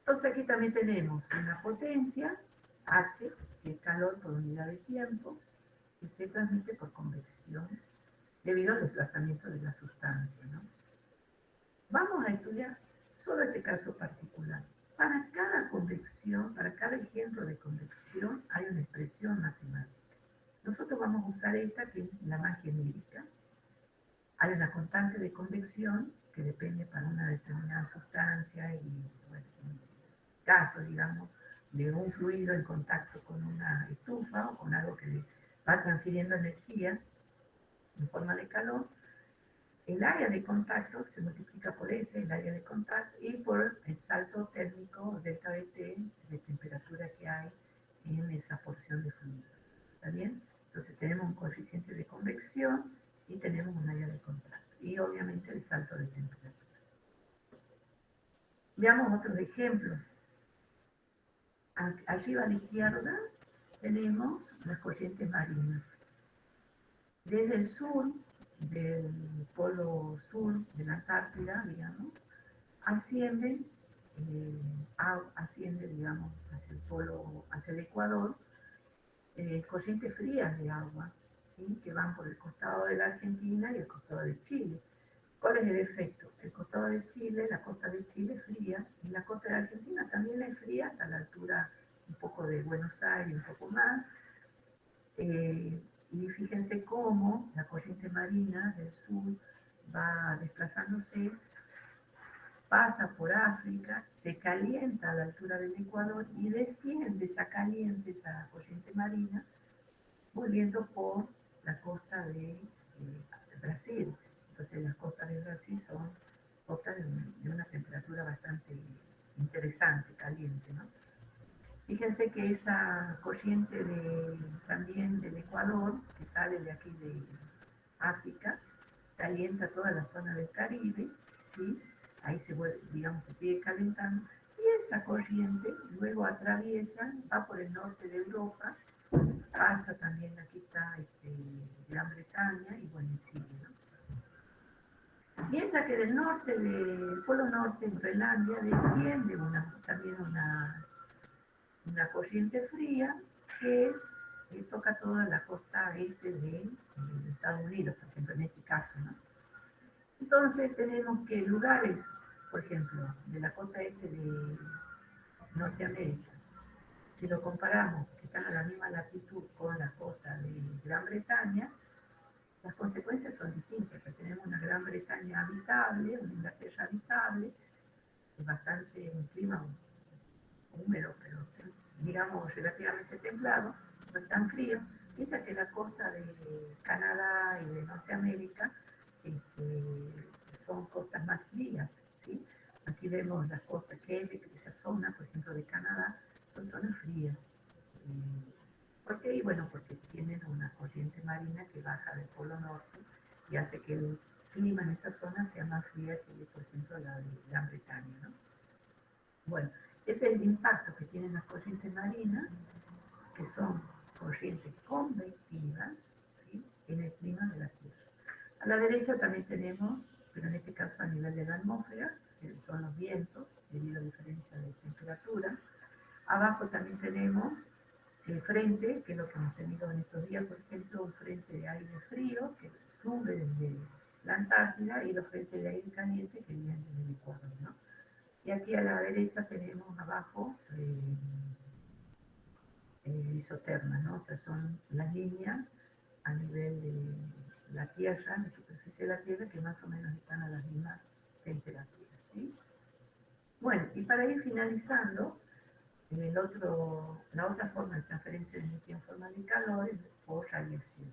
Entonces aquí también tenemos una potencia, H, que es calor por unidad de tiempo, que se transmite por convección debido al desplazamiento de la sustancia, ¿no? Vamos a estudiar solo este caso particular. Para cada convección, para cada ejemplo de convección, hay una expresión matemática. Nosotros vamos a usar esta, que es la más genérica. Hay una constante de convección que depende para una determinada sustancia y, bueno, en caso, digamos, de un fluido en contacto con una estufa o con algo que le va transfiriendo energía en forma de calor, el área de contacto se multiplica por S, el área de contacto, y por el salto térmico delta de T de temperatura que hay en esa porción de fluido. ¿Está bien? Entonces tenemos un coeficiente de convección y tenemos un área de contacto. Y obviamente el salto de temperatura. Veamos otros ejemplos. Arriba a la izquierda tenemos las corrientes marinas. Desde el sur, del polo sur de la Antártida, digamos, ascienden, digamos, hacia el polo, hacia el Ecuador, corrientes frías de agua, ¿sí? Que van por el costado de la Argentina y el costado de Chile. ¿Cuál es el efecto? El costado de Chile, la costa de Chile es fría, y la costa de Argentina también es fría, hasta la altura un poco de Buenos Aires, un poco más. Y fíjense cómo la corriente marina del sur va desplazándose, pasa por África, se calienta a la altura del Ecuador y desciende ya caliente esa corriente marina, volviendo por la costa de Brasil. Entonces las costas de Brasil son costas de una temperatura bastante interesante, caliente, ¿no? Fíjense que esa corriente también del Ecuador, que sale de aquí de África, calienta toda la zona del Caribe, ¿sí? Ahí se vuelve, digamos, se sigue calentando, y esa corriente luego atraviesa, va por el norte de Europa, pasa también, aquí está Gran Bretaña, y bueno, sigue, ¿no? Mientras que del norte, del polo norte, en Groenlandia, desciende también una corriente fría que toca toda la costa este de Estados Unidos, por ejemplo, en este caso, ¿no? Entonces tenemos que lugares, por ejemplo, de la costa este de Norteamérica, si lo comparamos, que están a la misma latitud con la costa de Gran Bretaña, las consecuencias son distintas. O sea, tenemos una Gran Bretaña habitable, una Inglaterra habitable, es bastante un clima húmedo, pero digamos relativamente templado, no es tan frío, mientras que la costa de Canadá y de Norteamérica son costas más frías, ¿sí? Aquí vemos las costas Quebec, esa zona, por ejemplo, de Canadá, son zonas frías. ¿Por qué? Y bueno, porque tienen una corriente marina que baja del polo norte y hace que el clima en esa zona sea más fría que, por ejemplo, la de Gran Bretaña, ¿no? Bueno, ese es el impacto que tienen las corrientes marinas, que son corrientes convectivas, ¿sí? En el clima de la Tierra. A la derecha también tenemos, pero en este caso a nivel de la atmósfera, que son los vientos, debido a diferencia de temperatura. Abajo también tenemos el frente, que es lo que hemos tenido en estos días, por ejemplo, un frente de aire frío que sube desde la Antártida y los frentes de aire caliente que vienen desde el Ecuador, ¿no? Y aquí a la derecha tenemos abajo isotermas, ¿no? O sea, son las líneas a nivel de la Tierra, en la superficie de la Tierra, que más o menos están a las mismas temperaturas, ¿sí? Bueno, y para ir finalizando, la otra forma de transferencia de energía en forma de calor es por radiación.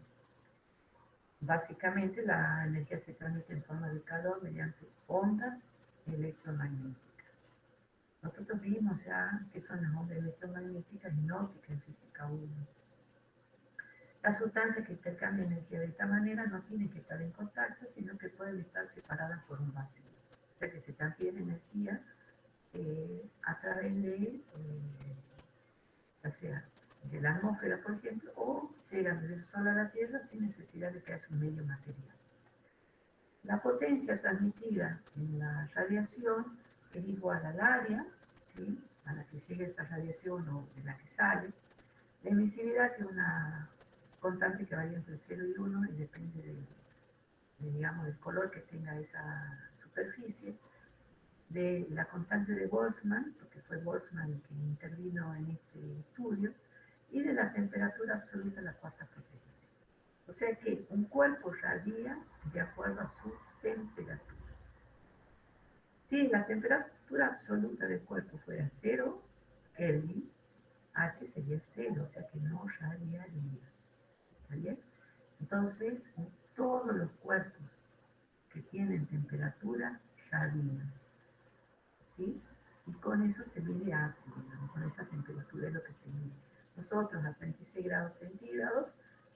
Básicamente la energía se transmite en forma de calor mediante ondas electromagnéticas. Nosotros vimos ya que son las ondas electromagnéticas y óptica en física 1. Las sustancias que intercambian energía de esta manera no tienen que estar en contacto, sino que pueden estar separadas por un vacío. O sea que se transfiere energía a través de, ya sea de la atmósfera, por ejemplo, o llegan del Sol a la Tierra sin necesidad de que haya un medio material. La potencia transmitida en la radiación es igual al área, ¿sí? A la que llega esa radiación o de la que sale. La emisividad, que es una constante que varía entre 0 y 1 y depende digamos, del color que tenga esa superficie, de la constante de Boltzmann, porque fue Boltzmann el que intervino en este estudio, y de la temperatura absoluta de la cuarta frecuencia. O sea que un cuerpo radia de acuerdo a su temperatura. Si la temperatura absoluta del cuerpo fuera 0 Kelvin, H sería 0, o sea que no radiaría. ¿Vale? Entonces, todos los cuerpos que tienen temperatura radian. ¿Sí? Y con eso se mide H, digamos, con esa temperatura es lo que se mide. Nosotros a 36 grados centígrados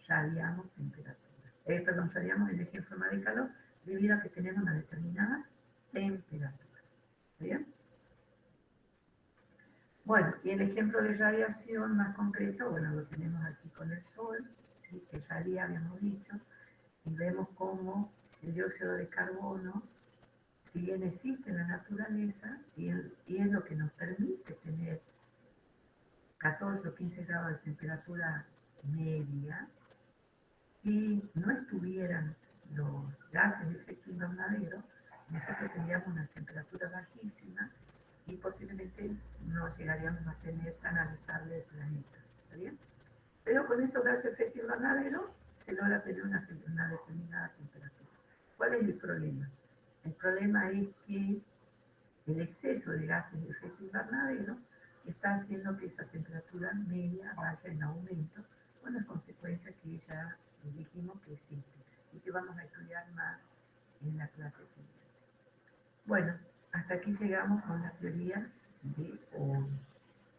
radiamos temperatura. Radiamos energía en forma de calor debido a que tenemos una determinada temperatura. ¿Bien? Bueno, y el ejemplo de radiación más concreto, bueno, lo tenemos aquí con el Sol, ¿sí? Que radia, habíamos dicho, y vemos cómo el dióxido de carbono, si bien existe en la naturaleza, y es lo que nos permite tener 14 o 15 grados de temperatura media, si no estuvieran los gases de efecto invernadero, nosotros tendríamos una temperatura bajísima y posiblemente no llegaríamos a tener tan habitable el planeta. ¿Está bien? Pero con esos gases de efecto invernadero se logra tener una determinada temperatura. ¿Cuál es el problema? El problema es que el exceso de gases de efecto invernadero está haciendo que esa temperatura media vaya en aumento, con las consecuencias que ya dijimos que existen y que vamos a estudiar más en la clase siguiente. Bueno, hasta aquí llegamos con la teoría de hoy.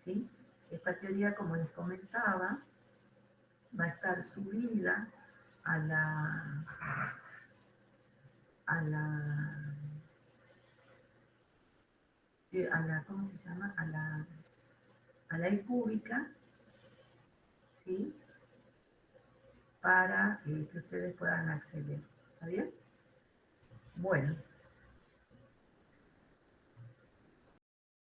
¿Sí? Esta teoría, como les comentaba, va a estar subida a la ¿cómo se llama? A la e-pública, ¿sí? Para que ustedes puedan acceder. ¿Está bien? Bueno.